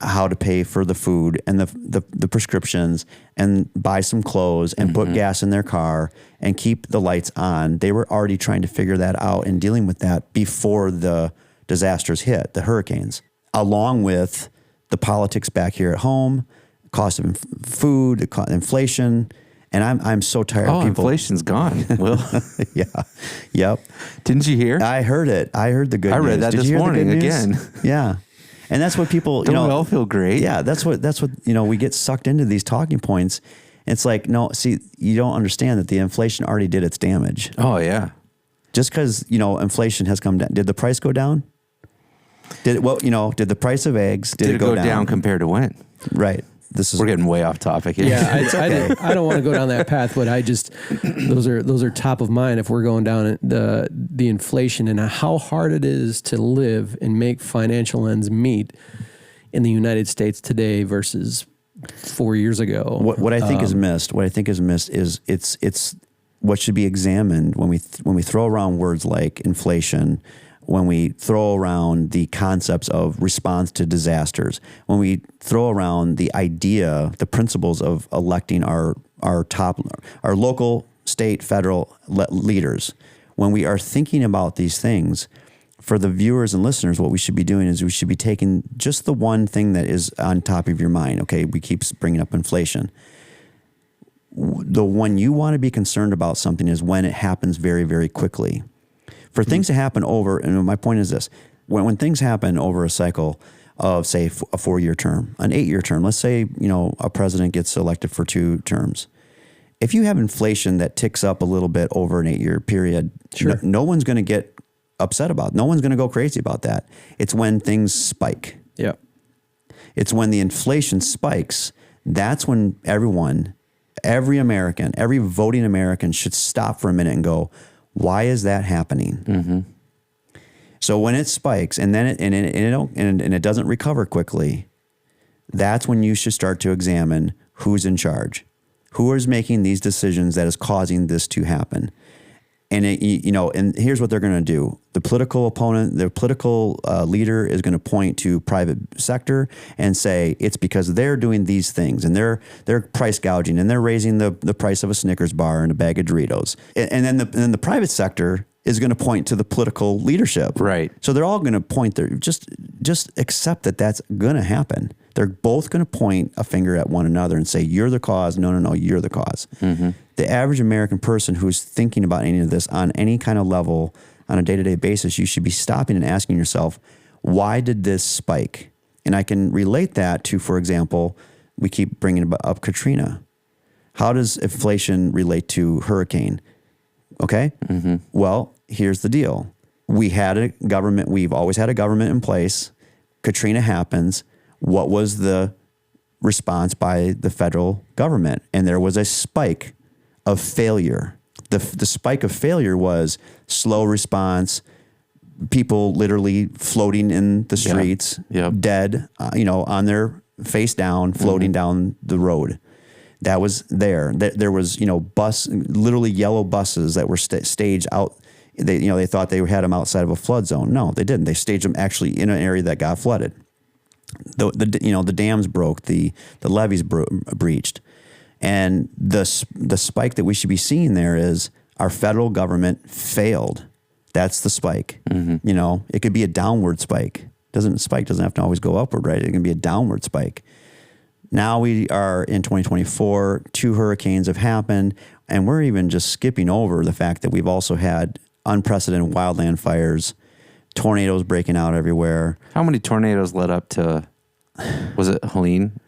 how to pay for the food and the prescriptions and buy some clothes and put gas in their car and keep the lights on. They were already trying to figure that out and dealing with that before the disasters hit, the hurricanes, along with the politics back here at home, cost of food, the inflation. And I'm so tired of people. Inflation's gone. Well, yeah. Yep. Didn't you hear? I heard it. I heard the good news. I read that Did this you hear morning the good again. News? Yeah. And that's what people, Don't we all feel great? Yeah. That's what, we get sucked into these talking points. It's like, no, see, you don't understand that the inflation already did its damage. Oh yeah. Just because, inflation has come down. Did the price go down? Did the price of eggs, did it go down compared to when? Right. We're getting way off topic here. Yeah, I don't want to go down that path, but those are top of mind if we're going down the inflation and how hard it is to live and make financial ends meet in the United States today versus 4 years ago. What I think is missed is it's what should be examined when we throw around words like inflation, when we throw around the concepts of response to disasters, when we throw around the idea, the principles of electing our local, state, federal leaders, when we are thinking about these things, for the viewers and listeners, what we should be doing is we should be taking just the one thing that is on top of your mind. Okay, we keep bringing up inflation. The one you want to be concerned about something is when it happens very, very quickly. For things to happen over, and my point is this, when things happen over a cycle of, say, a 4-year term, an 8-year term, let's say, a president gets elected for 2 terms. If you have inflation that ticks up a little bit over an 8-year period, sure. no one's going to get upset about it. No one's going to go crazy about that. It's when things spike. Yeah. It's when the inflation spikes, that's when every American, every voting American should stop for a minute and go, why is that happening? Mm-hmm. So when it spikes and then it doesn't recover quickly, that's when you should start to examine who's in charge, who is making these decisions that is causing this to happen. And and here's what they're going to do. The political opponent, the political leader is going to point to private sector and say it's because they're doing these things and they're price gouging and they're raising the price of a Snickers bar and a bag of Doritos. And then the private sector is going to point to the political leadership. Right. So they're all going to point there. Just accept that that's going to happen. They're both going to point a finger at one another and say, you're the cause. No, you're the cause. Mm-hmm. The average American person who's thinking about any of this on any kind of level on a day-to-day basis, you should be stopping and asking yourself, why did this spike? And I can relate that to, for example, we keep bringing up Katrina. How does inflation relate to hurricane? Okay. Mm-hmm. Well, here's the deal. We've always had a government in place. Katrina happens. What was the response by the federal government, and there was a spike of failure. The spike of failure was slow response, people literally floating in the streets, dead, on their face down, floating down the road. That was there. There was, literally yellow buses that were staged out. They thought they had them outside of a flood zone. No, they didn't. They staged them actually in an area that got flooded. The dams broke, the levees breached. And the spike that we should be seeing there is our federal government failed. That's the spike. It could be a downward spike. Spike doesn't have to always go upward, right? It can be a downward spike. Now we are in 2024. 2 hurricanes have happened, and we're even just skipping over the fact that we've also had unprecedented wildland fires, tornadoes breaking out everywhere. How many tornadoes led up to, was it Helene?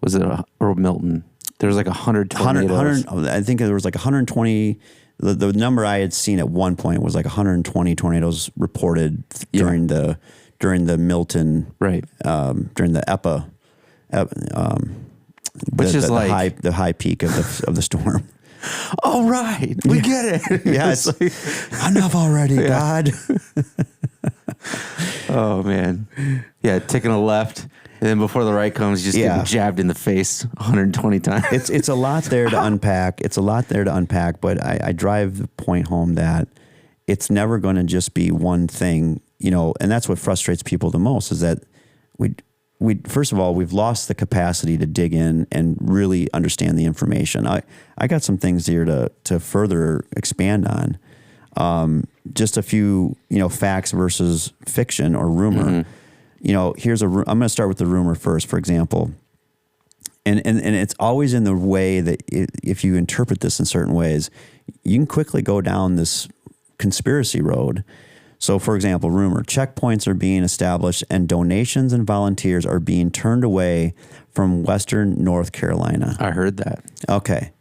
Was it or Milton? There was like 100 tornadoes. I think there was like 120. The number I had seen at one point was like 120 tornadoes reported during the Milton, right? During the EPA, which is like the high peak of the storm. Oh, right, we get it. Yeah, it's like, enough already, God. Oh man, yeah, taking a left. And then before the right comes, you just get jabbed in the face 120 times. It's a lot there to unpack. But I drive the point home that it's never going to just be one thing, and that's what frustrates people the most is that we first of all, we've lost the capacity to dig in and really understand the information. I got some things here to further expand on. Just a few, facts versus fiction or rumor. I'm going to start with the rumor first, for example. And it's always in the way that if you interpret this in certain ways, you can quickly go down this conspiracy road. So, for example, rumor, checkpoints are being established and donations and volunteers are being turned away from Western North Carolina. I heard that. Okay.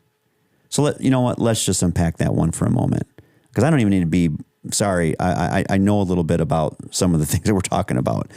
So, you know what? Let's just unpack that one for a moment. Because I don't even need to be, sorry, I know a little bit about some of the things that we're talking about.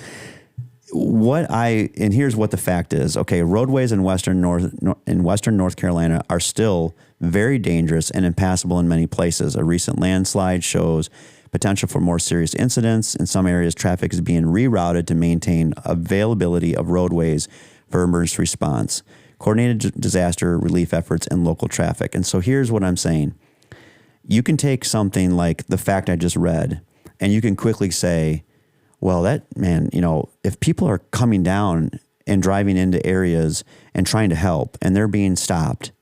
And here's what the fact is. Okay, roadways in Western North Carolina are still very dangerous and impassable in many places. A recent landslide shows potential for more serious incidents. In some areas, traffic is being rerouted to maintain availability of roadways for emergency response, coordinated disaster relief efforts, and local traffic. And so here's what I'm saying. You can take something like the fact I just read, and you can quickly say, well, if people are coming down and driving into areas and trying to help, and they're being stopped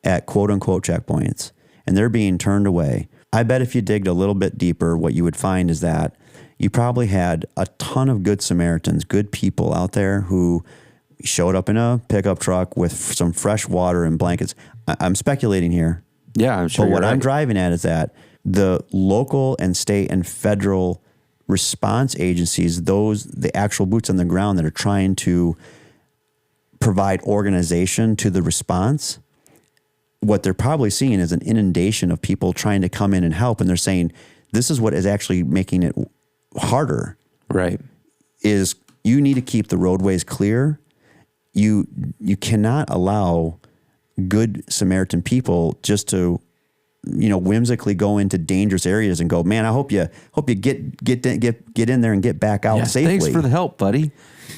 at quote unquote checkpoints, and they're being turned away, I bet if you digged a little bit deeper, what you would find is that you probably had a ton of good Samaritans, good people out there who showed up in a pickup truck with some fresh water and blankets. I'm speculating here. Yeah, I'm sure. But what I'm driving at is that the local and state and federal response agencies, the actual boots on the ground that are trying to provide organization to the response, what they're probably seeing is an inundation of people trying to come in and help. And they're saying, this is what is actually making it harder. Right. Is you need to keep the roadways clear. You cannot allow good Samaritan people just to, whimsically go into dangerous areas and go, man, I hope you get in there and get back out safely. Thanks for the help, buddy.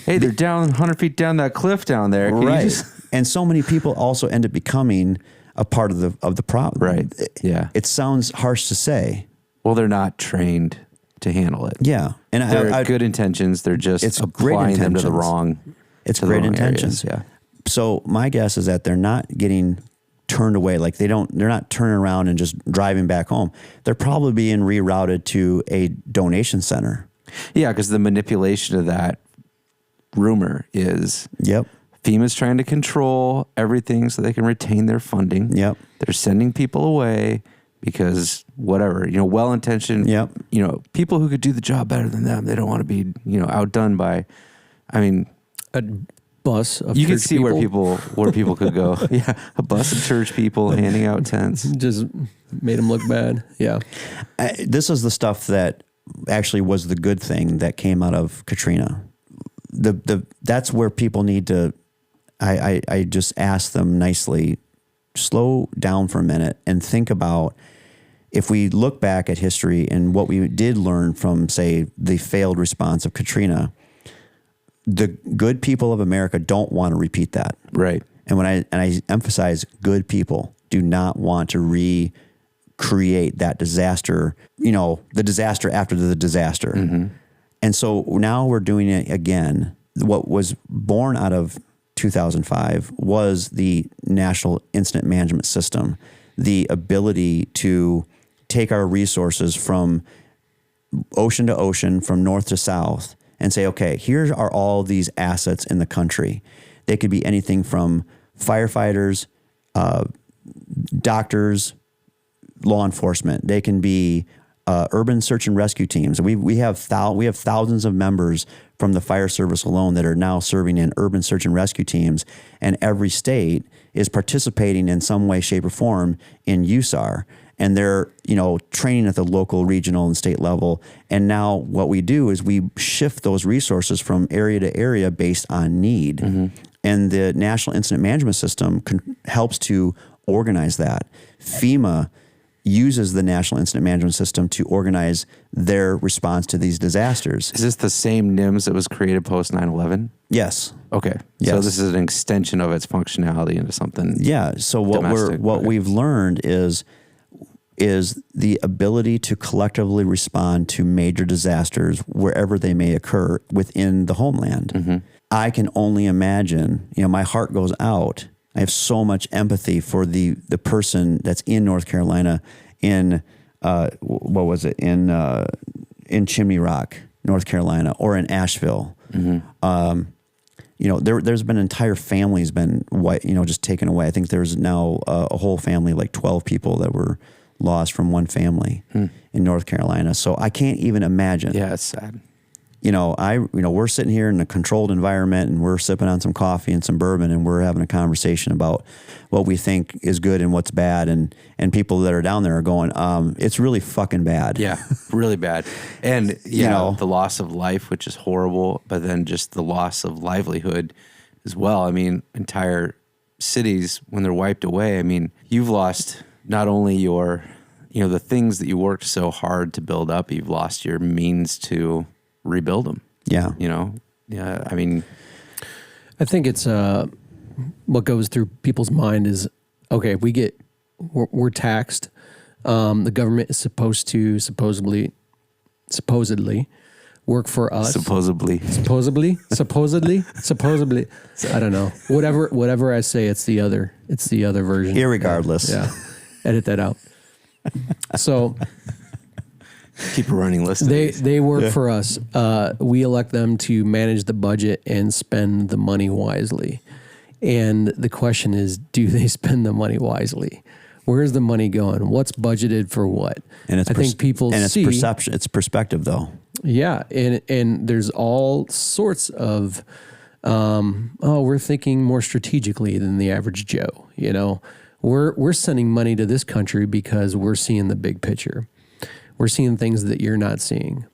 Hey, they're down 100 feet down that cliff down there. Can you just... And so many people also end up becoming a part of the problem. Right. Yeah. It sounds harsh to say. Well, they're not trained to handle it. Yeah. And they're good intentions. They're just applying them to the wrong. It's great intentions. Areas. Yeah. So my guess is that they're not getting turned away. Like they're not turning around and just driving back home. They're probably being rerouted to a donation center. Yeah. Because the manipulation of that rumor is FEMA's trying to control everything so they can retain their funding. Yep. They're sending people away because whatever, well-intentioned, people who could do the job better than them. They don't want to be, outdone by, a bus of you church can see people. where people could go. Yeah. A bus of church people handing out tents. Just made them look bad. Yeah. This is the stuff that actually was the good thing that came out of Katrina. That's where people need to, I just ask them nicely, slow down for a minute and think about, if we look back at history and what we did learn from, say, the failed response of Katrina, the good people of America don't want to repeat that. Right. And I emphasize, good people do not want to recreate that disaster, the disaster after the disaster. Mm-hmm. And so now we're doing it again. What was born out of 2005 was the National Incident Management System, the ability to take our resources from ocean to ocean, from north to south, and say, okay, here are all these assets in the country. They could be anything from firefighters, doctors, law enforcement. They can be urban search and rescue teams. We have thousands of members from the fire service alone that are now serving in urban search and rescue teams, and every state is participating in some way, shape, or form in USAR. And they're, training at the local, regional, and state level. And now what we do is we shift those resources from area to area based on need. Mm-hmm. And the National Incident Management System helps to organize that. FEMA uses the National Incident Management System to organize their response to these disasters. Is this the same NIMS that was created post 9/11? Yes. Okay. Yes. So this is an extension of its functionality into something. Yeah. So what we've learned is the ability to collectively respond to major disasters wherever they may occur within the homeland. Mm-hmm. I can only imagine, my heart goes out. I have so much empathy for the person that's in North Carolina, in in Chimney Rock, North Carolina, or in Asheville. Mm-hmm. There's been entire families just taken away. I think there's now a whole family, like 12 people that were lost from one family in North Carolina. So I can't even imagine. Yeah, it's sad. We're sitting here in a controlled environment, and we're sipping on some coffee and some bourbon, and we're having a conversation about what we think is good and what's bad. And people that are down there are going, it's really fucking bad. Yeah, really bad. And the loss of life, which is horrible, but then just the loss of livelihood as well. I mean, entire cities, when they're wiped away, you've lost not only your, the things that you worked so hard to build up, you've lost your means to rebuild them. Yeah. Yeah. I think it's what goes through people's mind is, okay, we're taxed. The government is supposed to supposedly work for us. Supposedly. I don't know. Whatever I say, it's the other version. Irregardless. Yeah. Edit that out. So keep a running list. They work for us. We elect them to manage the budget and spend the money wisely. And the question is, do they spend the money wisely? Where's the money going? What's budgeted for what? And I think people see. It's perception. It's perspective, though. Yeah, and there's all sorts of. We're thinking more strategically than the average Joe. We're sending money to this country because we're seeing the big picture. We're seeing things that you're not seeing.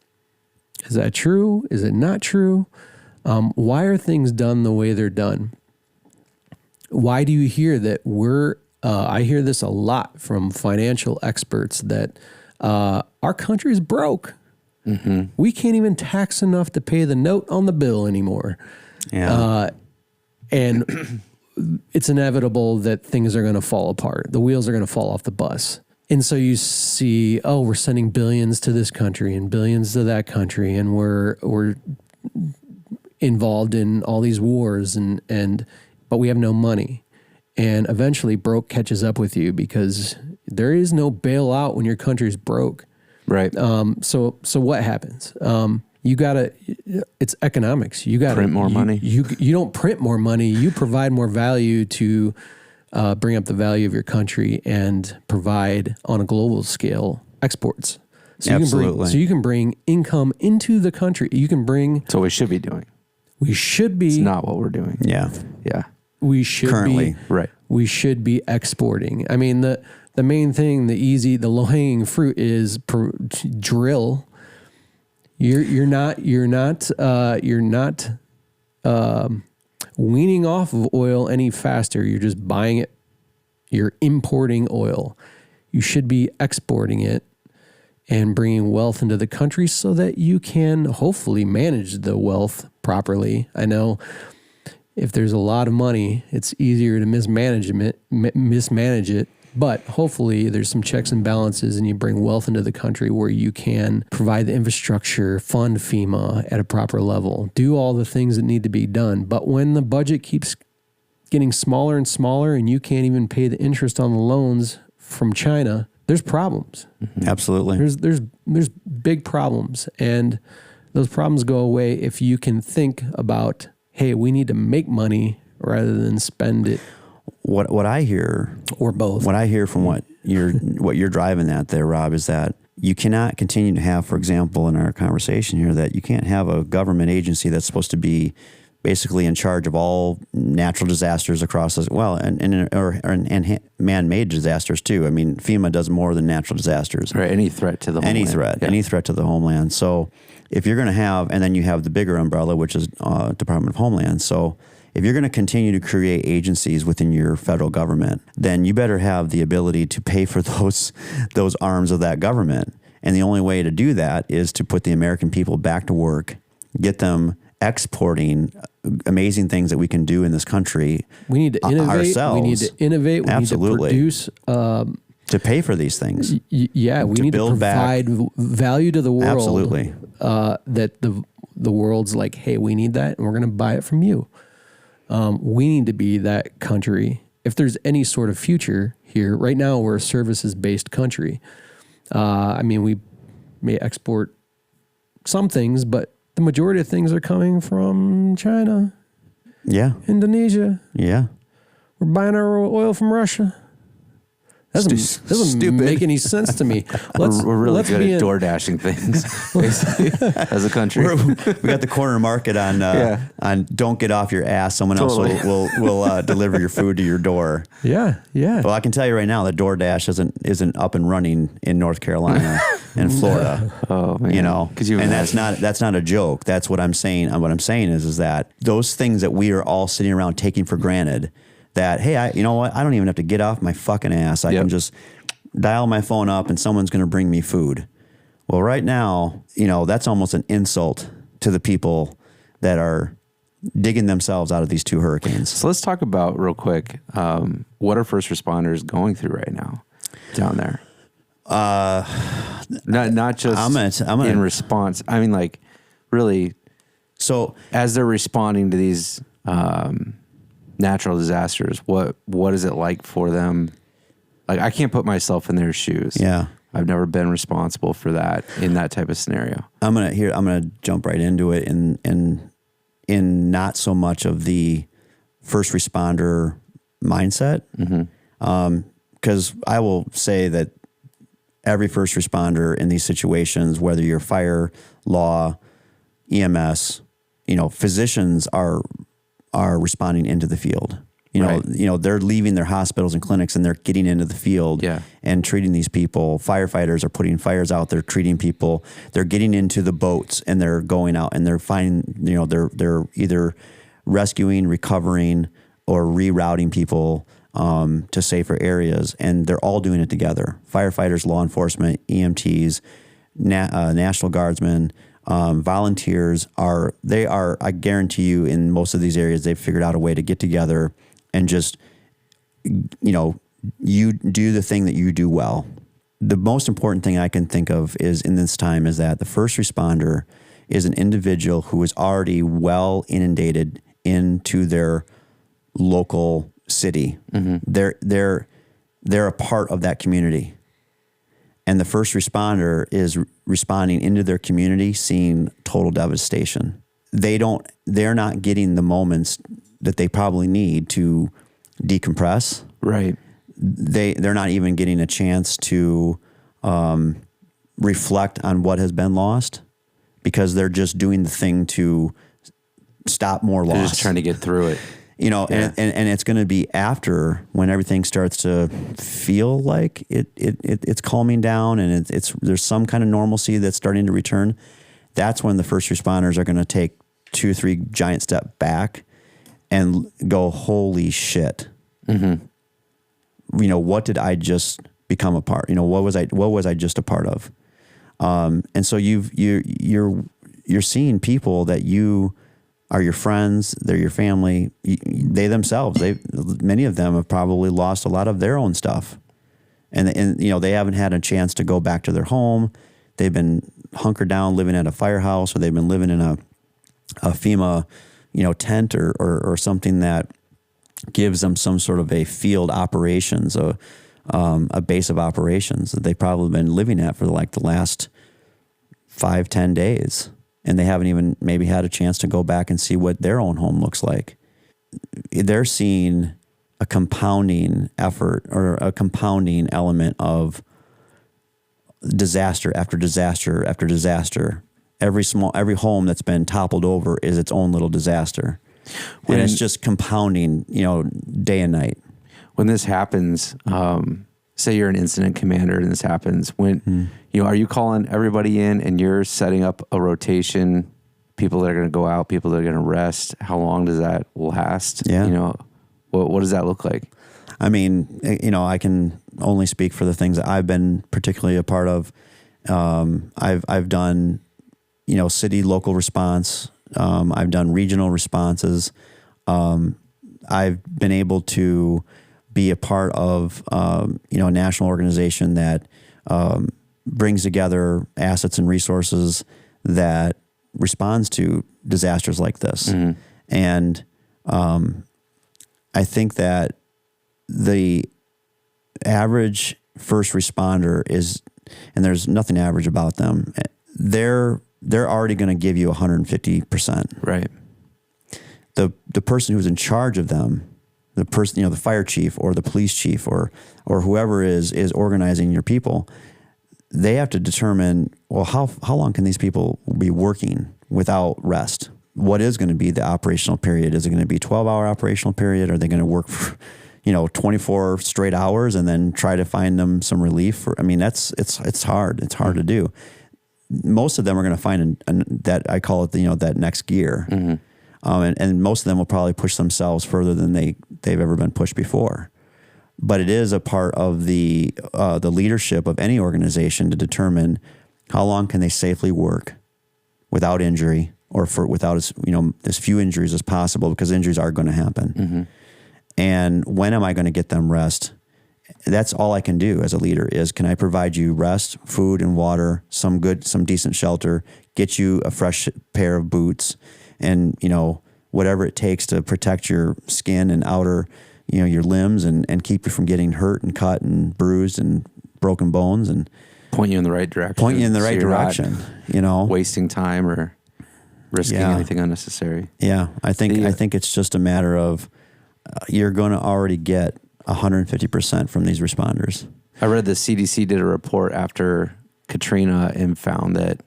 Is that true? Is it not true? Why are things done the way they're done? Why do you hear that I hear this a lot from financial experts that our country's broke. Mm-hmm. We can't even tax enough to pay the note on the bill anymore. Yeah. And it's inevitable that things are going to fall apart. The wheels are going to fall off the bus. And so you see, we're sending billions to this country and billions to that country, and we're involved in all these wars, but we have no money. And eventually broke catches up with you because there is no bailout when your country's broke. Right. So what happens? It's economics. You gotta print more money. You don't print more money. You provide more value to bring up the value of your country and provide on a global scale exports. So Absolutely. You can bring income into the country. You can bring. So we should be doing. We should be. It's not what we're doing. Yeah. Yeah. We should currently be, right. We should be exporting. I mean, the main thing, the low hanging fruit is drill. You're not weaning off of oil any faster. You're just buying it. You're importing oil. You should be exporting it and bringing wealth into the country so that you can hopefully manage the wealth properly. I know if there's a lot of money, it's easier to mismanage it. But hopefully there's some checks and balances and you bring wealth into the country where you can provide the infrastructure, fund FEMA at a proper level, do all the things that need to be done. But when the budget keeps getting smaller and smaller and you can't even pay the interest on the loans from China, there's problems. Mm-hmm. Absolutely. There's big problems. And those problems go away if you can think about, hey, we need to make money rather than spend it. What I hear, or both. What I hear from what you're driving at there, Rob, is that you cannot continue to have, for example, in our conversation here, that you can't have a government agency that's supposed to be basically in charge of all natural disasters across as well, and man-made disasters too. I mean, FEMA does more than natural disasters. Right, any threat to the homeland. Any threat to the homeland. So if you're going to have, and then you have the bigger umbrella, which is Department of Homeland. So if you're going to continue to create agencies within your federal government, then you better have the ability to pay for those arms of that government. And the only way to do that is to put the American people back to work, get them exporting amazing things that we can do in this country. We need to innovate. Ourselves. We need to innovate. We Absolutely. need to produce. To pay for these things. We need to provide value to the world. Absolutely. That the world's like, hey, we need that, and we're going to buy it from you. We need to be that country. If there's any sort of future here, right now we're a services-based country. We may export some things, but the majority of things are coming from China. Yeah. Indonesia. Yeah. We're buying our oil from Russia. Doesn't make any sense to me. We're really good at door dashing things, basically, as a country. We got the corner market on don't get off your ass. Someone else will deliver your food to your door. Yeah. Well, I can tell you right now that DoorDash isn't up and running in North Carolina and Florida. Oh man, and that's not a joke. That's what I'm saying. What I'm saying is that those things that we are all sitting around taking for granted. That, hey, you know what? I don't even have to get off my fucking ass. I can just dial my phone up and someone's going to bring me food. Well, right now, that's almost an insult to the people that are digging themselves out of these two hurricanes. So let's talk about real quick, what are first responders going through right now down there? Not just in response. I mean, like, really. So as they're responding to these natural disasters, what is it like for them? Like, I can't put myself in their shoes. Yeah. I've never been responsible for that in that type of scenario. I'm gonna jump right into it in not so much of the first responder mindset. Because I will say that every first responder in these situations, whether you're fire, law, EMS, physicians are responding into the field. They're leaving their hospitals and clinics and they're getting into the field and treating these people. Firefighters are putting fires out. They're treating people. They're getting into the boats and they're going out and they're finding, they're either rescuing, recovering, or rerouting people to safer areas. And they're all doing it together. Firefighters, law enforcement, EMTs, National Guardsmen, volunteers are, I guarantee you, in most of these areas, they've figured out a way to get together and just, you do the thing that you do well. The most important thing I can think of in this time is that the first responder is an individual who is already well inundated into their local city. They're a part of that community. And the first responder is responding into their community, seeing total devastation. They're not getting the moments that they probably need to decompress. Right. They're not even getting a chance to reflect on what has been lost because they're just doing the thing to stop more loss. They're just trying to get through it. And it's going to be after when everything starts to feel like it's calming down and there's some kind of normalcy that's starting to return. That's when the first responders are going to take 2-3 giant step back and go, holy shit. What did I just become a part? What was I just a part of? And so you're seeing people that you are your friends, they're your family, they themselves, many of them have probably lost a lot of their own stuff. And they haven't had a chance to go back to their home. They've been hunkered down living at a firehouse, or they've been living in a FEMA, tent or something that gives them some sort of a field operations, a base of operations that they've probably been living at for like the last 5-10 days. And they haven't even maybe had a chance to go back and see what their own home looks like. They're seeing a compounding effort or a compounding element of disaster after disaster after disaster. Every home that's been toppled over is its own little disaster. And it's just compounding, day and night. When this happens, say you're an incident commander and this happens, when are you calling everybody in and you're setting up a rotation, people that are going to go out, people that are going to rest? How long does that last? Yeah. What does that look like? I mean, I can only speak for the things that I've been particularly a part of. I've done, city local response. I've done regional responses. I've been able to be a part of, a national organization that brings together assets and resources that responds to disasters like this. And I think that the average first responder is, and there's nothing average about them, they're already going to give you 150%. Right. The person who's in charge of them, the person, the fire chief or the police chief or whoever is organizing your people, they have to determine, well, how long can these people be working without rest? What is going to be the operational period? Is it going to be a 12-hour operational period? Are they going to work for, 24 straight hours and then try to find them some relief? It's hard. It's hard to do. Most of them are going to find that, I call it, that next gear. And most of them will probably push themselves further than they've ever been pushed before. But it is a part of the leadership of any organization to determine how long can they safely work without injury or without as few injuries as possible, because injuries are going to happen. And when am I going to get them rest? That's all I can do as a leader is, can I provide you rest, food and water, some decent shelter, get you a fresh pair of boots, and, whatever it takes to protect your skin and outer, your limbs and keep you from getting hurt and cut and bruised and broken bones, and point you in the right direction. Wasting time or risking anything unnecessary. Yeah. I think it's just a matter of, you're going to already get 150% from these responders. I read the CDC did a report after Katrina and found that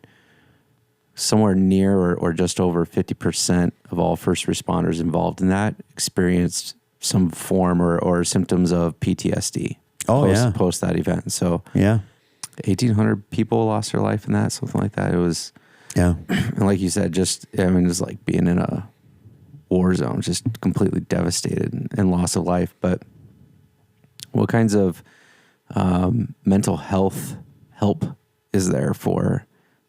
somewhere near or just over 50% of all first responders involved in that experienced some form or symptoms of PTSD post that event. So 1,800 people lost their life in that, something like that. It was, and like you said, it's like being in a war zone, just completely devastated and loss of life. But what kinds of mental health help is there for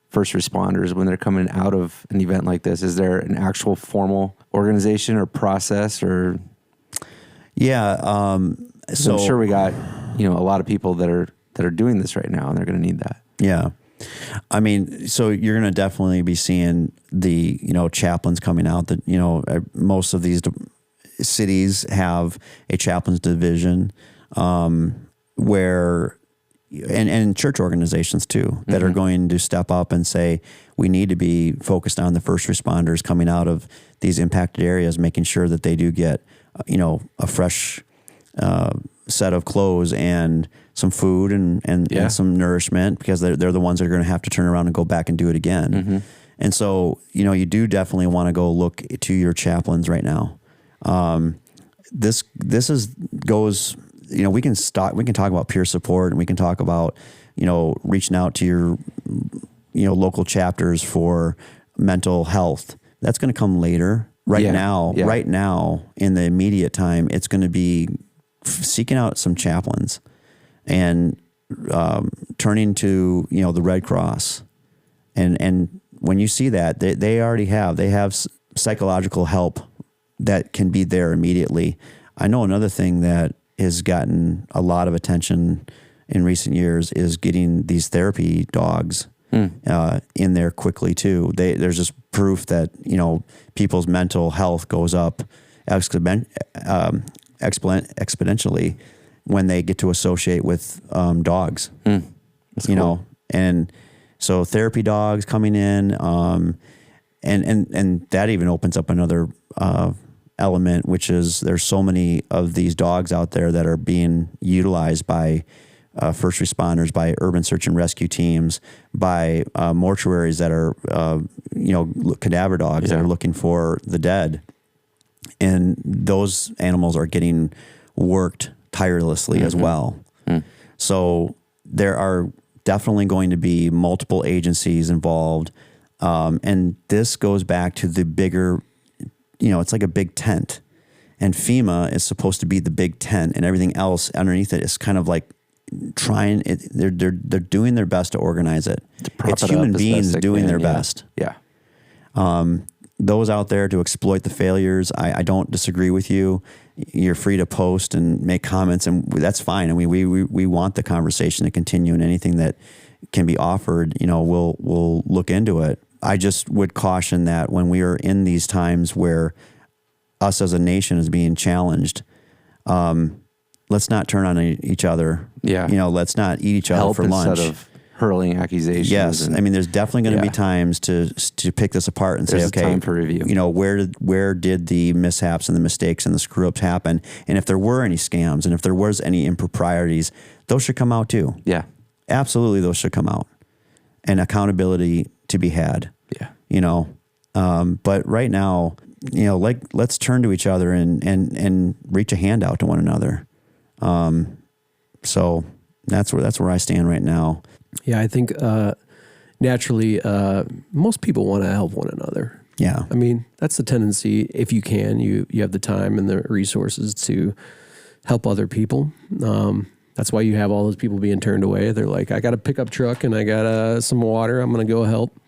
first responders when they're coming out of an event like this? Is there an actual formal organization or process or? Yeah. So I'm sure we got, a lot of people that are doing this right now, and they're going to need that. Yeah. So you're going to definitely be seeing the, chaplains coming out that, most of these cities have a chaplains division, where, and church organizations too, that are going to step up and say, we need to be focused on the first responders coming out of these impacted areas, making sure that they do get, a fresh, set of clothes and some food and some nourishment, because they're the ones that are going to have to turn around and go back and do it again. And so, you do definitely want to go look to your chaplains right now. This goes, we can talk about peer support, and we can talk about, reaching out to your, local chapters for mental health. That's going to come later. right now in the immediate time, it's going to be seeking out some chaplains and turning to, the Red Cross. And when you see that, they already have psychological help that can be there immediately. I know another thing that has gotten a lot of attention in recent years is getting these therapy dogs in there quickly too. There's just proof that, people's mental health goes up exponentially when they get to associate with dogs. That's cool. And so therapy dogs coming in, and that even opens up another element, which is there's so many of these dogs out there that are being utilized by first responders, by urban search and rescue teams, by mortuaries that are, cadaver dogs that are looking for the dead. And those animals are getting worked tirelessly as well. So there are definitely going to be multiple agencies involved. And this goes back to the bigger, it's like a big tent. And FEMA is supposed to be the big tent, and everything else underneath it is kind of like they're doing their best to organize it. It's human beings doing their best. Yeah. Those out there to exploit the failures, I don't disagree with you. You're free to post and make comments, and that's fine. I mean, we want the conversation to continue, and anything that can be offered, we'll look into it. I just would caution that when we are in these times where us as a nation is being challenged, let's not turn on each other. Yeah. Let's not eat each other for lunch. Instead of hurling accusations. Yes. I mean, there's definitely going to be times to pick this apart and say, okay, time for review. Where did the mishaps and the mistakes and the screw ups happen? And if there were any scams and if there was any improprieties, those should come out too. Yeah. Absolutely. Those should come out, and accountability to be had. Yeah. But right now, let's turn to each other and reach a hand out to one another. So that's where I stand right now. Yeah, I think naturally most people want to help one another. Yeah. I mean, that's the tendency. If you can, you have the time and the resources to help other people. That's why you have all those people being turned away. They're like, I got a pickup truck and I got some water. I'm going to go help.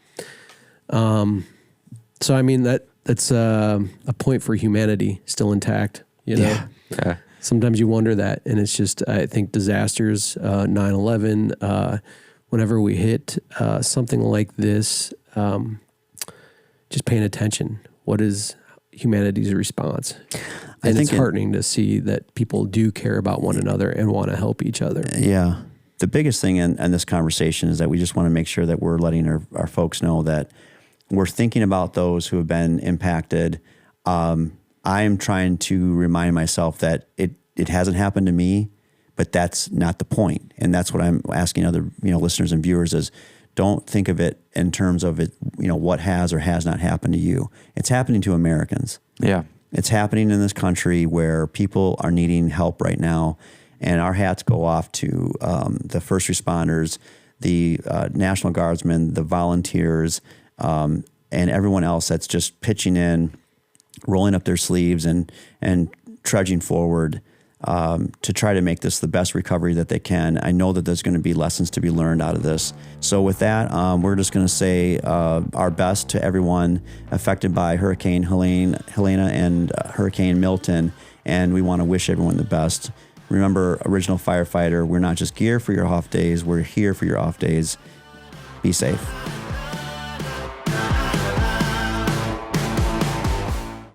So, I mean, that's a point for humanity still intact, Yeah. Sometimes you wonder that. And it's just, I think disasters, 9/11, whenever we hit something like this, just paying attention. What is humanity's response? And it's heartening to see that people do care about one another and want to help each other. Yeah. The biggest thing in this conversation is that we just want to make sure that we're letting our folks know that we're thinking about those who have been impacted. I am trying to remind myself that it hasn't happened to me, but that's not the point. And that's what I'm asking other, listeners and viewers is don't think of it in terms of it, what has or has not happened to you. It's happening to Americans. Yeah. It's happening in this country where people are needing help right now. And our hats go off to the first responders, the National Guardsmen, the volunteers, and everyone else that's just pitching in, rolling up their sleeves and trudging forward to try to make this the best recovery that they can. I know that there's going to be lessons to be learned out of this. So with that, we're just going to say our best to everyone affected by Hurricane Helena and Hurricane Milton, and we want to wish everyone the best. Remember, Original Firefighter, we're not just gear for your off days, we're here for your off days. Be safe.